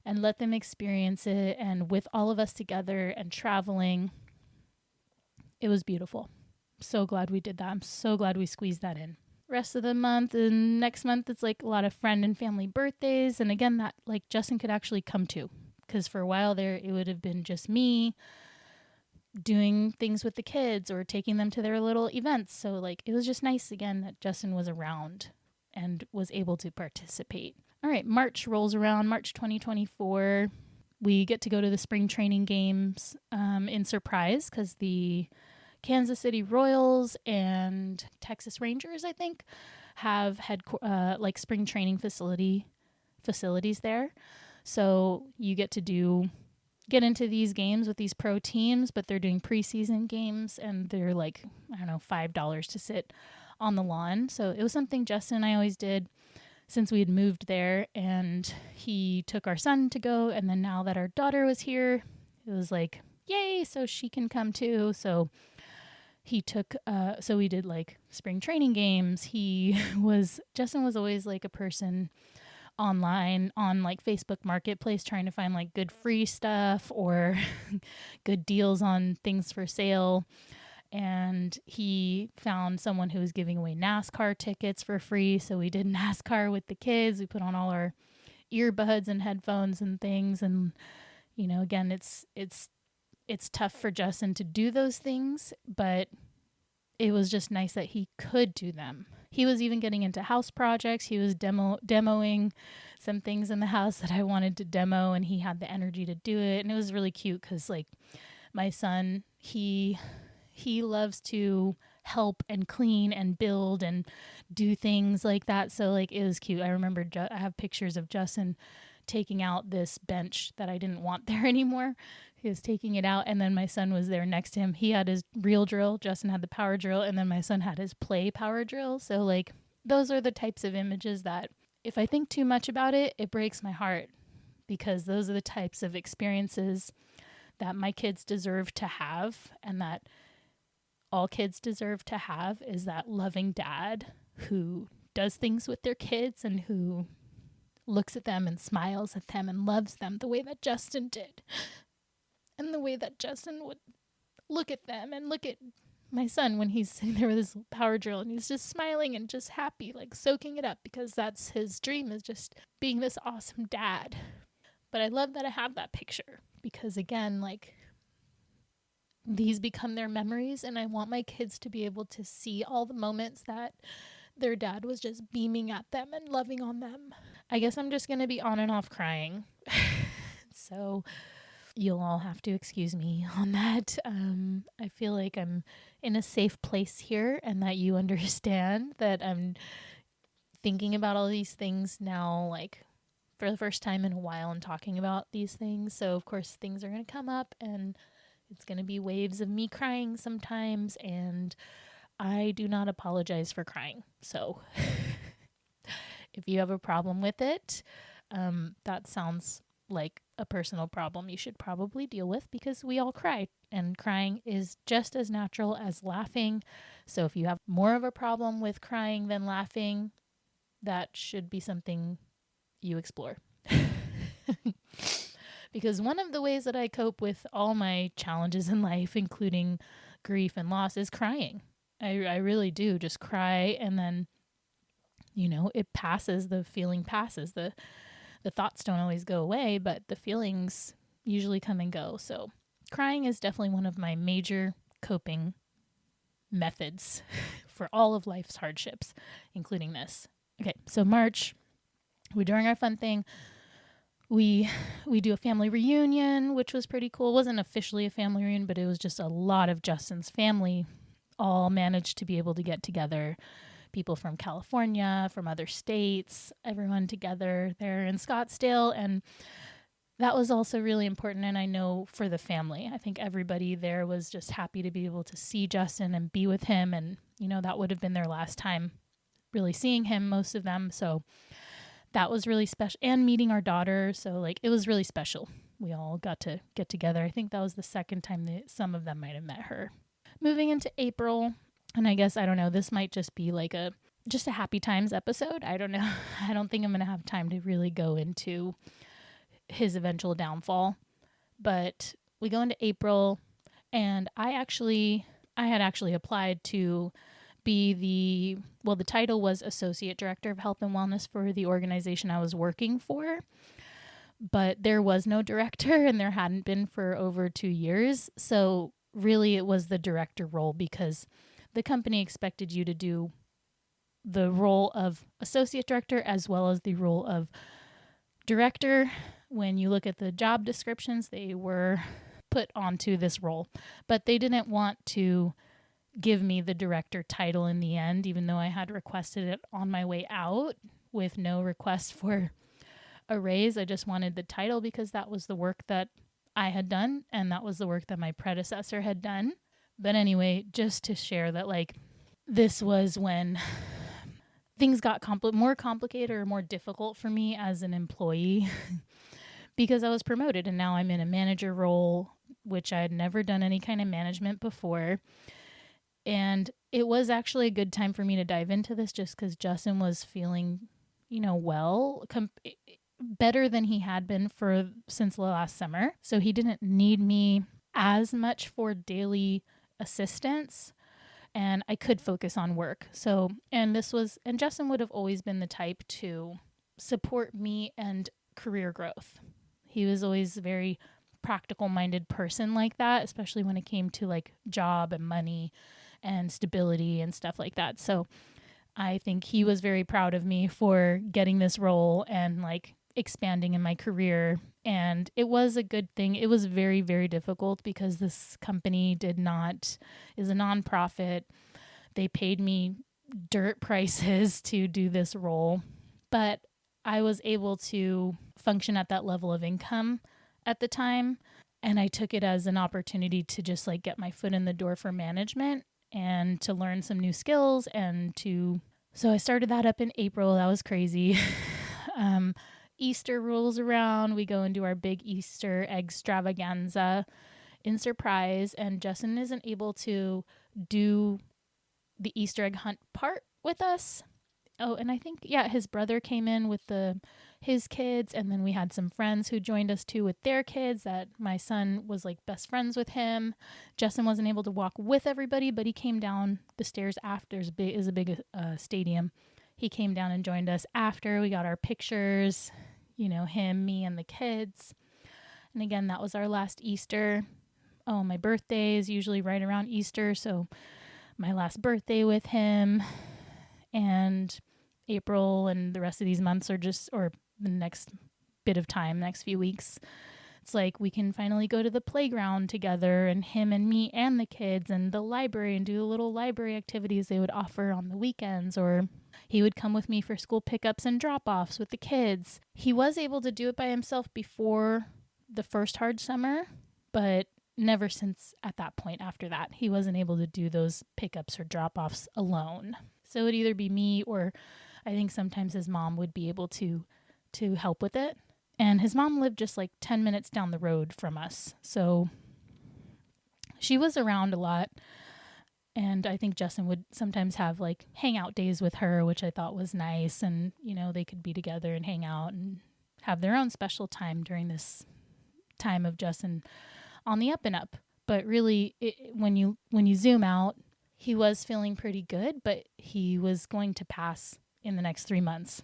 and let them experience it, and with all of us together and traveling, it was beautiful. So glad we did that. I'm so glad we squeezed that in. Rest of the month and next month, it's like a lot of friend and family birthdays. And again, that like Justin could actually come to, because for a while there, it would have been just me doing things with the kids or taking them to their little events. So like it was just nice again that Justin was around and was able to participate. All right, March rolls around, March 2024. We get to go to the spring training games in Surprise because the Kansas City Royals and Texas Rangers, I think, have had like spring training facilities there. So you get to do get into these games with these pro teams, but they're doing preseason games and they're like, I don't know, $5 to sit on the lawn. So it was something Justin and I always did since we had moved there, and he took our son to go. And then now that our daughter was here, it was like, yay, so she can come too. So he took, so we did like spring training games. Justin was always like a person online on like Facebook Marketplace trying to find like good free stuff or good deals on things for sale. And he found someone who was giving away NASCAR tickets for free. So we did NASCAR with the kids. We put on all our earbuds and headphones and things. And, you know, again, it's tough for Justin to do those things, but it was just nice that he could do them. He was even getting into house projects. He was demoing some things in the house that I wanted to demo, and he had the energy to do it. And it was really cute because, like, my son, he loves to help and clean and build and do things like that. So, like, it was cute. I remember I have pictures of Justin taking out this bench that I didn't want there anymore. He was taking it out, and then my son was there next to him. He had his real drill. Justin had the power drill, and then my son had his play power drill. So, like, those are the types of images that if I think too much about it, it breaks my heart, because those are the types of experiences that my kids deserve to have, and that all kids deserve to have, is that loving dad who does things with their kids and who looks at them and smiles at them and loves them the way that Justin did. And the way that Justin would look at them and look at my son when he's sitting there with his power drill and he's just smiling and just happy, like soaking it up, because that's his dream, is just being this awesome dad. But I love that I have that picture, because again, like, these become their memories, and I want my kids to be able to see all the moments that their dad was just beaming at them and loving on them. I guess I'm just going to be on and off crying. So you'll all have to excuse me on that. I feel like I'm in a safe place here, and that you understand that I'm thinking about all these things now, like, for the first time in a while, and talking about these things. So of course things are going to come up, and it's going to be waves of me crying sometimes, and I do not apologize for crying. So if you have a problem with it, that sounds like a personal problem you should probably deal with, because we all cry, and crying is just as natural as laughing. So if you have more of a problem with crying than laughing, that should be something you explore. Because one of the ways that I cope with all my challenges in life, including grief and loss, is crying. I really do just cry, and then, you know, it passes. The feeling passes. The thoughts don't always go away, but the feelings usually come and go. So crying is definitely one of my major coping methods for all of life's hardships, including this. Okay, so March, we're doing our fun thing. We do a family reunion, which was pretty cool. It wasn't officially a family reunion, but it was just a lot of Justin's family all managed to be able to get together. People from California, from other states, everyone together there in Scottsdale. And that was also really important. And I know for the family, I think everybody there was just happy to be able to see Justin and be with him. And, you know, that would have been their last time really seeing him, most of them. So that was really special. And meeting our daughter. So, like, it was really special. We all got to get together. I think that was the second time that some of them might have met her. Moving into April, and I guess, I don't know, this might just be like just a happy times episode. I don't know. I don't think I'm going to have time to really go into his eventual downfall. But we go into April, and I had actually applied to be the title was Associate Director of Health and Wellness for the organization I was working for. But there was no director, and there hadn't been for over 2 years. So really it was the director role, because the company expected you to do the role of associate director as well as the role of director. When you look at the job descriptions, they were put onto this role, but they didn't want to give me the director title in the end, even though I had requested it on my way out with no request for a raise. I just wanted the title because that was the work that I had done, and that was the work that my predecessor had done. But anyway, just to share that, like, this was when things got more complicated or more difficult for me as an employee because I was promoted and now I'm in a manager role, which I had never done any kind of management before. And it was actually a good time for me to dive into this just because Justin was feeling, well, better than he had been since the last summer. So he didn't need me as much for daily assistance, and I could focus on work. And Justin would have always been the type to support me and career growth. He was always a very practical minded person like that, especially when it came to like job and money and stability and stuff like that. So I think he was very proud of me for getting this role and like expanding in my career. And it was a good thing. It was very, very difficult because this company is a nonprofit. They paid me dirt prices to do this role, but I was able to function at that level of income at the time. And I took it as an opportunity to just like get my foot in the door for management and to learn some new skills so I started that up in April. That was crazy. Easter rolls around. We go and do our big Easter extravaganza in Surprise, and Justin isn't able to do the Easter egg hunt part with us. Oh, and I think, his brother came in with his kids, and then we had some friends who joined us too with their kids that my son was like best friends with him. Justin wasn't able to walk with everybody, but he came down the stairs after. Is a big stadium. He came down and joined us after. We got our pictures, him, me, and the kids. And again, that was our last Easter. Oh, my birthday is usually right around Easter, so my last birthday with him. And April and the rest of these months or the next bit of time, next few weeks, it's like we can finally go to the playground together, and him and me and the kids, and the library, and do the little library activities they would offer on the weekends, or he would come with me for school pickups and drop-offs with the kids. He was able to do it by himself before the first hard summer, but never since at that point after that. He wasn't able to do those pickups or drop-offs alone. So it would either be me, or I think sometimes his mom would be able to help with it. And his mom lived just like 10 minutes down the road from us. So she was around a lot. And I think Justin would sometimes have like hangout days with her, which I thought was nice. And, they could be together and hang out and have their own special time during this time of Justin on the up and up. But really, when you zoom out, he was feeling pretty good, but he was going to pass in the next 3 months.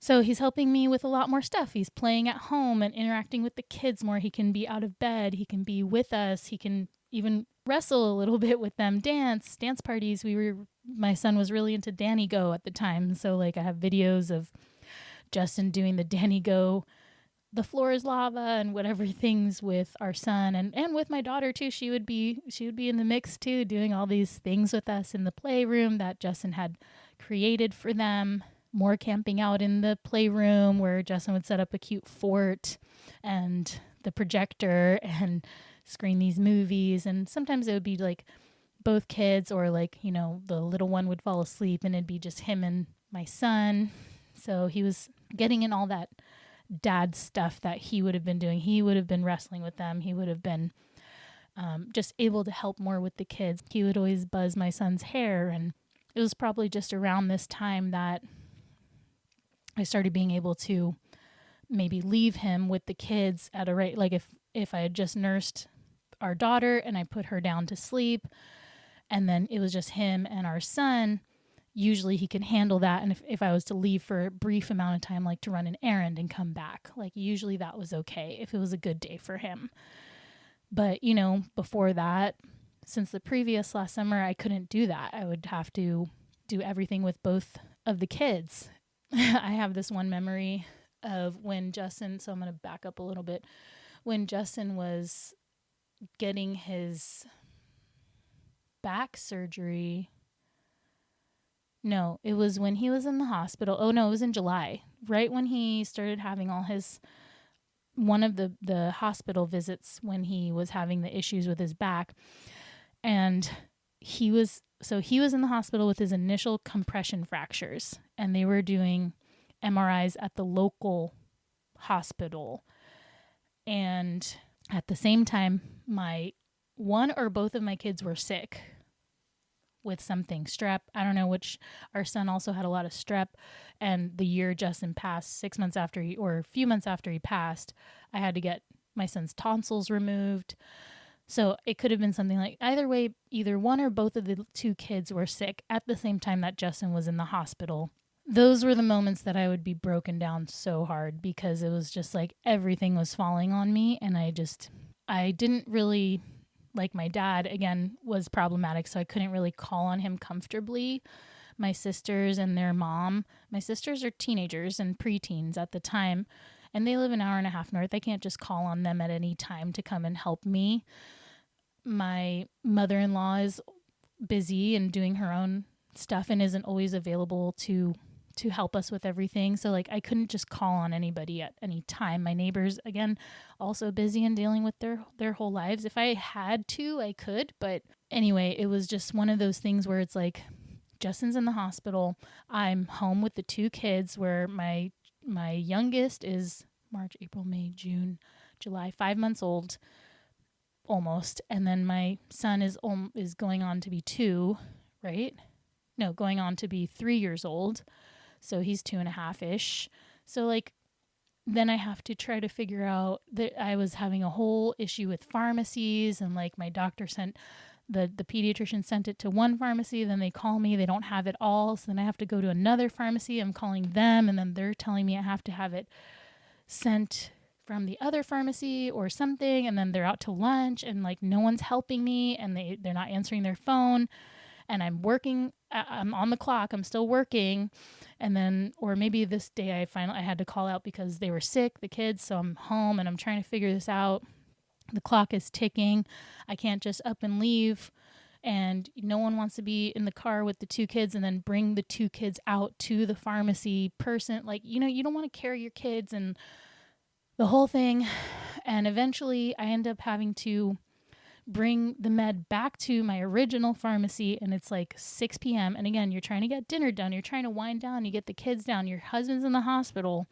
So he's helping me with a lot more stuff. He's playing at home and interacting with the kids more. He can be out of bed. He can be with us. He can even wrestle a little bit with them, dance parties. My son was really into Danny Go at the time. So like I have videos of Justin doing the Danny Go, the floor is lava, and whatever things with our son and with my daughter too. She would be in the mix too, doing all these things with us in the playroom that Justin had created for them. More camping out in the playroom where Justin would set up a cute fort and the projector and screen these movies. And sometimes it would be like both kids, or like, the little one would fall asleep and it'd be just him and my son. So he was getting in all that dad stuff that he would have been doing. He would have been wrestling with them. He would have been just able to help more with the kids. He would always buzz my son's hair. And it was probably just around this time that I started being able to maybe leave him with the kids at a rate. Like if I had just nursed our daughter and I put her down to sleep, and then it was just him and our son, usually he can handle that. And if I was to leave for a brief amount of time, like to run an errand and come back, like usually that was okay if it was a good day for him. But, before that, since the previous last summer, I couldn't do that. I would have to do everything with both of the kids. I have this one memory of when Justin, so I'm going to back up a little bit, when Justin was getting his back surgery. No, it was when he was in the hospital. Oh no, it was in July, right when he started having all his one of the hospital visits when he was having the issues with his back. And he was in the hospital with his initial compression fractures, and they were doing MRIs at the local hospital. And at the same time, my one or both of my kids were sick with something, strep. I don't know which. Our son also had a lot of strep, and the year Justin passed, 6 months after or a few months after he passed, I had to get my son's tonsils removed. So it could have been something like, either way, either one or both of the two kids were sick at the same time that Justin was in the hospital. Those were the moments that I would be broken down so hard, because it was just like everything was falling on me. And I didn't really, like, my dad, again, was problematic, so I couldn't really call on him comfortably. My sisters and their mom, my sisters are teenagers and preteens at the time, and they live an hour and a half north. I can't just call on them at any time to come and help me. My mother-in-law is busy and doing her own stuff and isn't always available to help us with everything. So like, I couldn't just call on anybody at any time. My neighbors, again, also busy and dealing with their whole lives. If I had to, I could. But anyway, it was just one of those things where it's like, Justin's in the hospital. I'm home with the two kids, where my youngest is March, April, May, June, July, 5 months old. Almost. And then my son is going on to be 2, right? No, going on to be 3 years old. So he's 2.5-ish. So like, then I have to try to figure out that I was having a whole issue with pharmacies, and like my doctor sent the pediatrician sent it to one pharmacy. Then they call me, they don't have it all. So then I have to go to another pharmacy. I'm calling them, and then they're telling me I have to have it sent from the other pharmacy or something, and then they're out to lunch, and like no one's helping me, and they're not answering their phone, and I'm working, I'm on the clock, I'm still working. And then, or maybe this day I had to call out because they were sick, the kids, so I'm home and I'm trying to figure this out. The clock is ticking. I can't just up and leave, and no one wants to be in the car with the two kids and then bring the two kids out to the pharmacy person. Like, you don't want to carry your kids and the whole thing. And eventually I end up having to bring the med back to my original pharmacy, and it's like 6 p.m. And again, you're trying to get dinner done, you're trying to wind down, you get the kids down, your husband's in the hospital.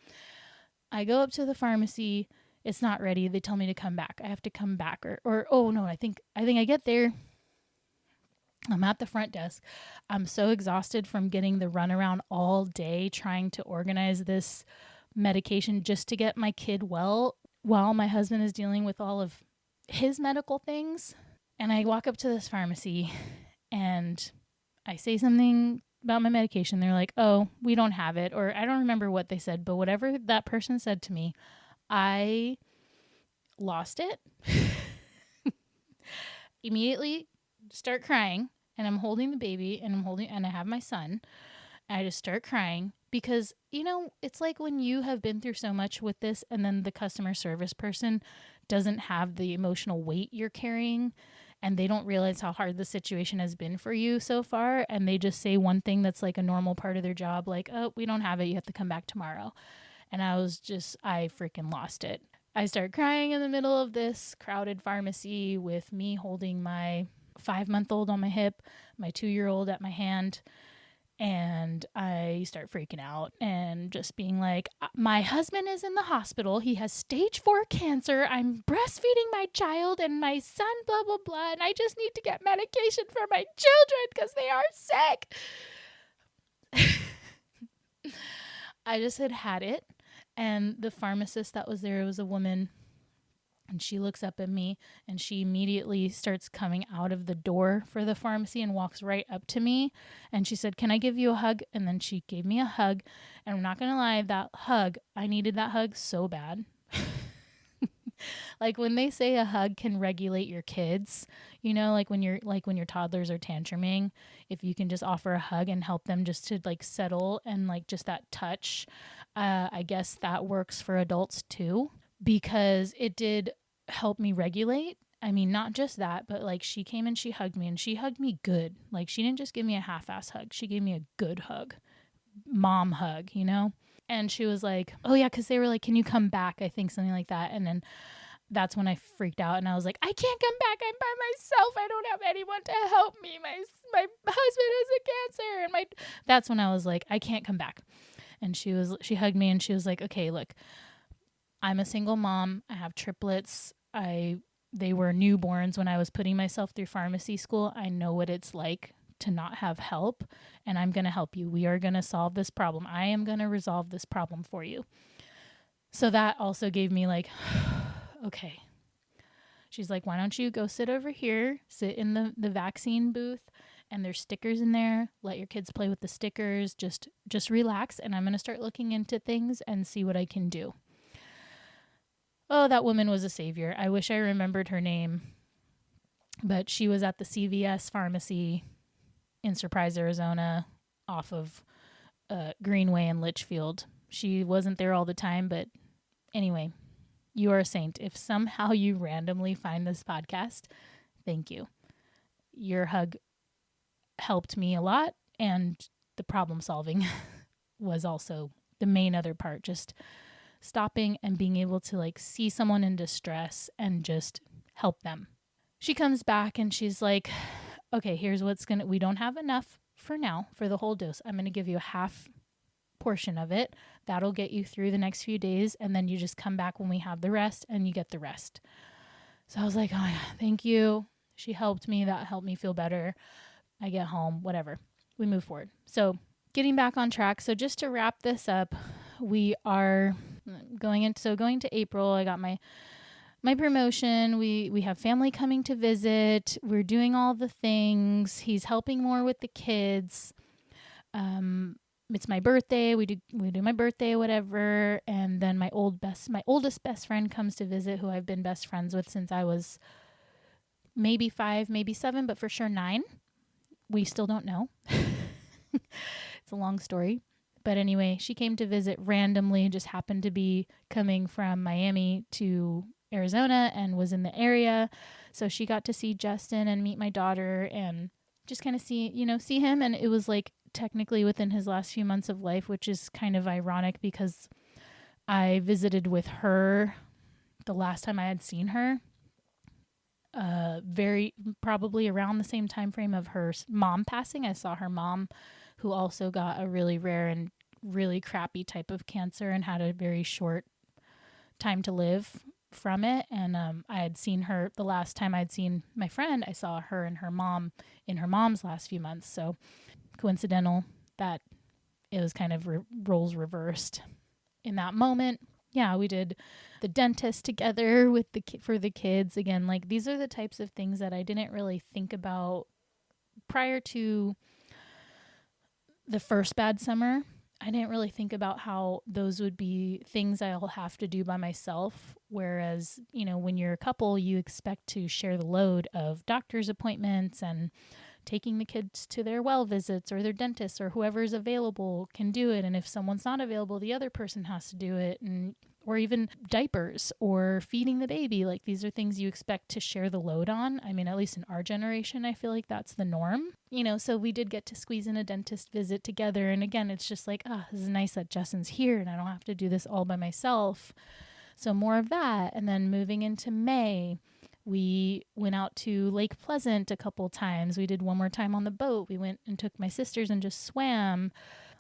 I go up to the pharmacy, it's not ready. They tell me to come back. I have to come back, or oh no, I think I get there. I'm at the front desk. I'm so exhausted from getting the runaround all day trying to organize this medication just to get my kid well, while my husband is dealing with all of his medical things. And I walk up to this pharmacy and I say something about my medication. They're like, oh, we don't have it. Or I don't remember what they said, but whatever that person said to me, I lost it. Immediately start crying, and I'm holding the baby, and I have my son. I just start crying because, it's like when you have been through so much with this, and then the customer service person doesn't have the emotional weight you're carrying, and they don't realize how hard the situation has been for you so far. And they just say one thing that's like a normal part of their job, like, oh, we don't have it, you have to come back tomorrow. And I freaking lost it. I start crying in the middle of this crowded pharmacy with me holding my 5-month-old on my hip, my 2-year-old at my hand. And I start freaking out and just being like, my husband is in the hospital. He has stage 4 cancer. I'm breastfeeding my child and my son, blah, blah, blah. And I just need to get medication for my children because they are sick. I just had it. And the pharmacist that was there was a woman, and she looks up at me, and she immediately starts coming out of the door for the pharmacy and walks right up to me. And she said, can I give you a hug? And then she gave me a hug. And I'm not going to lie, that hug, I needed that hug so bad. Like when they say a hug can regulate your kids, like when your toddlers are tantruming, if you can just offer a hug and help them just to like settle, and like just that touch, I guess that works for adults too, because it did help me regulate. I mean, not just that, but like she came and she hugged me, and she hugged me good. Like she didn't just give me a half-ass hug. She gave me a good hug, mom hug, And she was like, oh yeah, because they were like, can you come back? I think something like that. And then that's when I freaked out and I was like, I can't come back. I'm by myself. I don't have anyone to help me. My husband has a cancer. And that's when I was like, I can't come back. And she hugged me and she was like, okay, look, I'm a single mom. I have triplets. They were newborns when I was putting myself through pharmacy school. I know what it's like to not have help, and I'm going to help you. We are going to solve this problem. I am going to resolve this problem for you. So that also gave me like, okay. She's like, why don't you go sit over here, sit in the vaccine booth, and there's stickers in there. Let your kids play with the stickers. Just relax, and I'm going to start looking into things and see what I can do. Oh, that woman was a savior. I wish I remembered her name, but she was at the CVS pharmacy in Surprise, Arizona, off of Greenway and Litchfield. She wasn't there all the time, but anyway, you are a saint. If somehow you randomly find this podcast, thank you. Your hug helped me a lot, and the problem solving was also the main other part. Just stopping and being able to like see someone in distress and just help them. She comes back and she's like, okay, here's we don't have enough for now for the whole dose. I'm going to give you a half portion of it. That'll get you through the next few days. And then you just come back when we have the rest and you get the rest. So I was like, oh yeah, thank you. She helped me. That helped me feel better. I get home, whatever. We move forward. So getting back on track. So just to wrap this up, we are going to April. I got my promotion. We have family coming to visit. We're doing all the things. He's helping more with the kids. It's my birthday. We do my birthday, whatever. And then my oldest best friend comes to visit, who I've been best friends with since I was maybe 5, maybe 7, but for sure 9. We still don't know. It's a long story. But anyway, she came to visit randomly, just happened to be coming from Miami to Arizona and was in the area. So she got to see Justin and meet my daughter and just kind of see him. And it was like technically within his last few months of life, which is kind of ironic because I visited with her the last time I had seen her. Very probably around the same time frame of her mom passing. I saw her mom, who also got a really rare and really crappy type of cancer and had a very short time to live from it. And I had seen her the last time I'd seen my friend. I saw her and her mom in her mom's last few months. So coincidental that it was kind of roles reversed in that moment. Yeah, we did the dentist together with for the kids. Again, like these are the types of things that I didn't really think about prior to the first bad summer. I didn't really think about how those would be things I'll have to do by myself. Whereas, when you're a couple, you expect to share the load of doctor's appointments and taking the kids to their well visits or their dentists, or whoever's available can do it. And if someone's not available, the other person has to do it. Or even diapers or feeding the baby. Like these are things you expect to share the load on. I mean, at least in our generation, I feel like that's the norm. So we did get to squeeze in a dentist visit together. And again, it's just like, this is nice that Justin's here and I don't have to do this all by myself. So more of that. And then moving into May, we went out to Lake Pleasant a couple times. We did one more time on the boat. We went and took my sisters and just swam.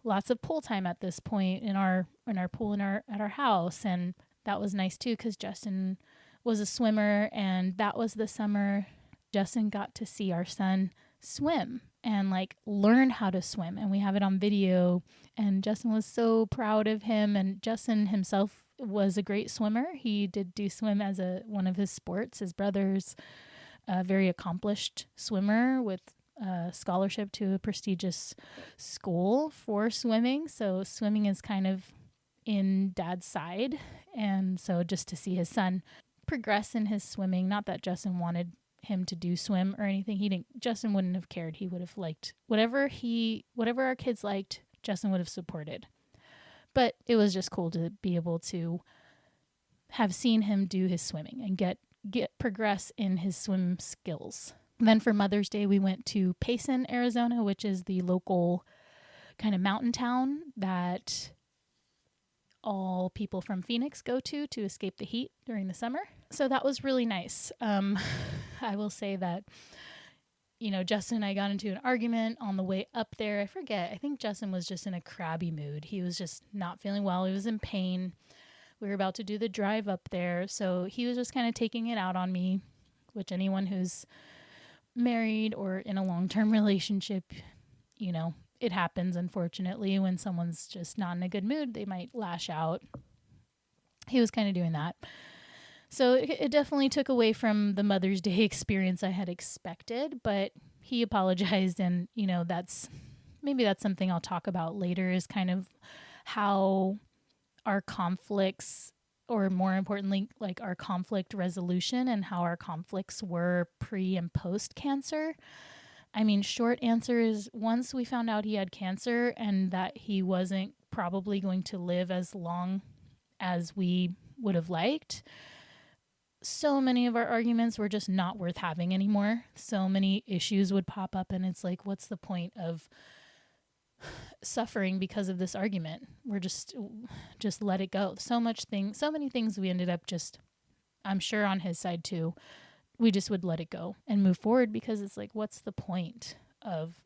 Lots of pool time at this point in our pool at our house. And that was nice too, because Justin was a swimmer, and that was the summer Justin got to see our son swim and like learn how to swim. And we have it on video, and Justin was so proud of him. And Justin himself was a great swimmer. He did do swim as one of his sports. His brother's a very accomplished swimmer with a scholarship to a prestigious school for swimming. So swimming is kind of in Dad's side. And so just to see his son progress in his swimming, not that Justin wanted him to do swim or anything. Justin wouldn't have cared. He would have liked whatever our kids liked, Justin would have supported. But it was just cool to be able to have seen him do his swimming and get progress in his swim skills. Then for Mother's Day, we went to Payson, Arizona, which is the local kind of mountain town that all people from Phoenix go to escape the heat during the summer. So that was really nice. I will say that, Justin and I got into an argument on the way up there. I forget. I think Justin was just in a crabby mood. He was just not feeling well. He was in pain. We were about to do the drive up there. So he was just kind of taking it out on me, which anyone who's married or in a long-term relationship, it happens, unfortunately. When someone's just not in a good mood, they might lash out. He was kind of doing that. So it definitely took away from the Mother's Day experience I had expected, but he apologized, and, that's something I'll talk about later, is kind of how our conflicts, or more importantly, like our conflict resolution, and how our conflicts were pre and post cancer. I mean, short answer is, once we found out he had cancer and that he wasn't probably going to live as long as we would have liked, so many of our arguments were just not worth having anymore. So many issues would pop up, and it's like, what's the point of suffering because of this argument? We're just let it go. So many things we ended up just, I'm sure on his side too, we just would let it go and move forward, because it's like, what's the point of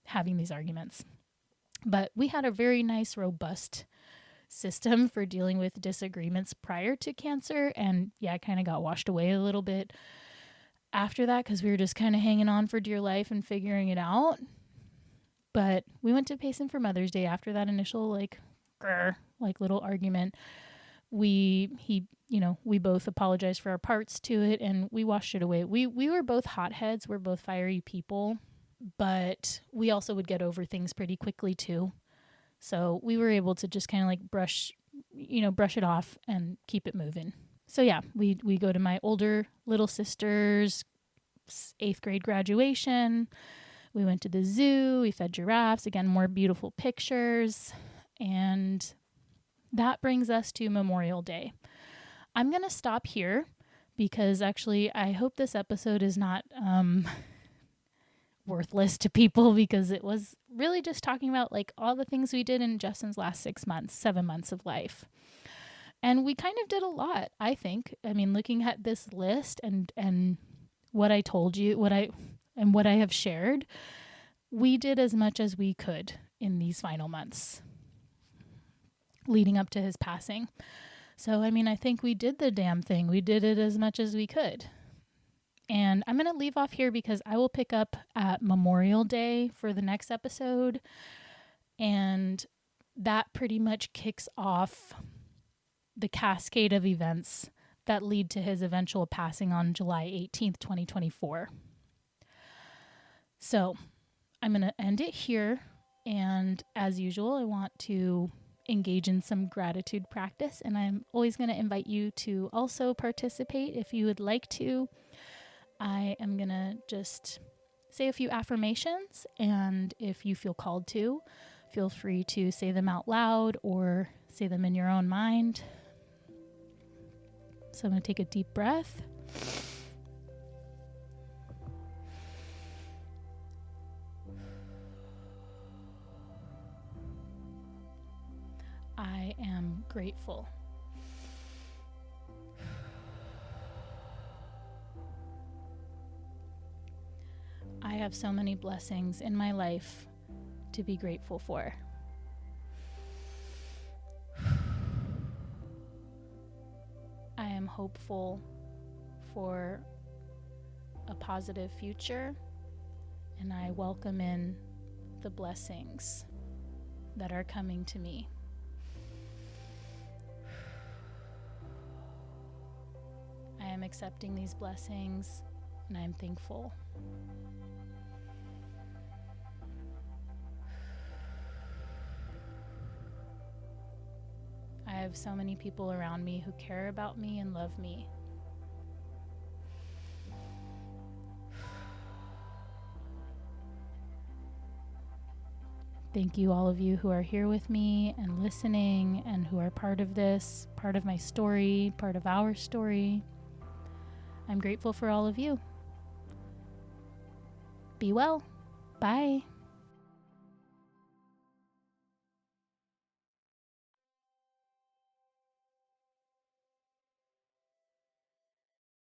having these arguments? But we had a very nice, robust system for dealing with disagreements prior to cancer, and it kind of got washed away a little bit after that, because we were just kind of hanging on for dear life and figuring it out. But we went to Payson for Mother's Day after that initial little argument. We both apologized for our parts to it, and we washed it away. We were both hotheads. We're both fiery people, but we also would get over things pretty quickly too. So we were able to just kind of brush it off and keep it moving. So we go to my older little sister's 8th grade graduation. We went to the zoo. We fed giraffes. Again, more beautiful pictures. And that brings us to Memorial Day. I'm going to stop here, because actually I hope this episode is not worthless to people, because it was really just talking about all the things we did in Justin's last 7 months of life. And we kind of did a lot, I think. I mean, looking at this list and what I told you, what I have shared, we did as much as we could in these final months leading up to his passing. So, I think we did the damn thing. We did it as much as we could. And I'm going to leave off here, because I will pick up at Memorial Day for the next episode. And that pretty much kicks off the cascade of events that lead to his eventual passing on July 18th, 2024. So I'm going to end it here. And as usual, I want to engage in some gratitude practice. And I'm always going to invite you to also participate if you would like to. I am going to just say a few affirmations, and if you feel called to, feel free to say them out loud or say them in your own mind. So I'm going to take a deep breath. I am grateful. I have so many blessings in my life to be grateful for. I am hopeful for a positive future, and I welcome in the blessings that are coming to me. I am accepting these blessings, and I am thankful. I have so many people around me who care about me and love me. Thank you, all of you who are here with me and listening, and who are part of this, part of my story, part of our story. I'm grateful for all of you. Be well. Bye.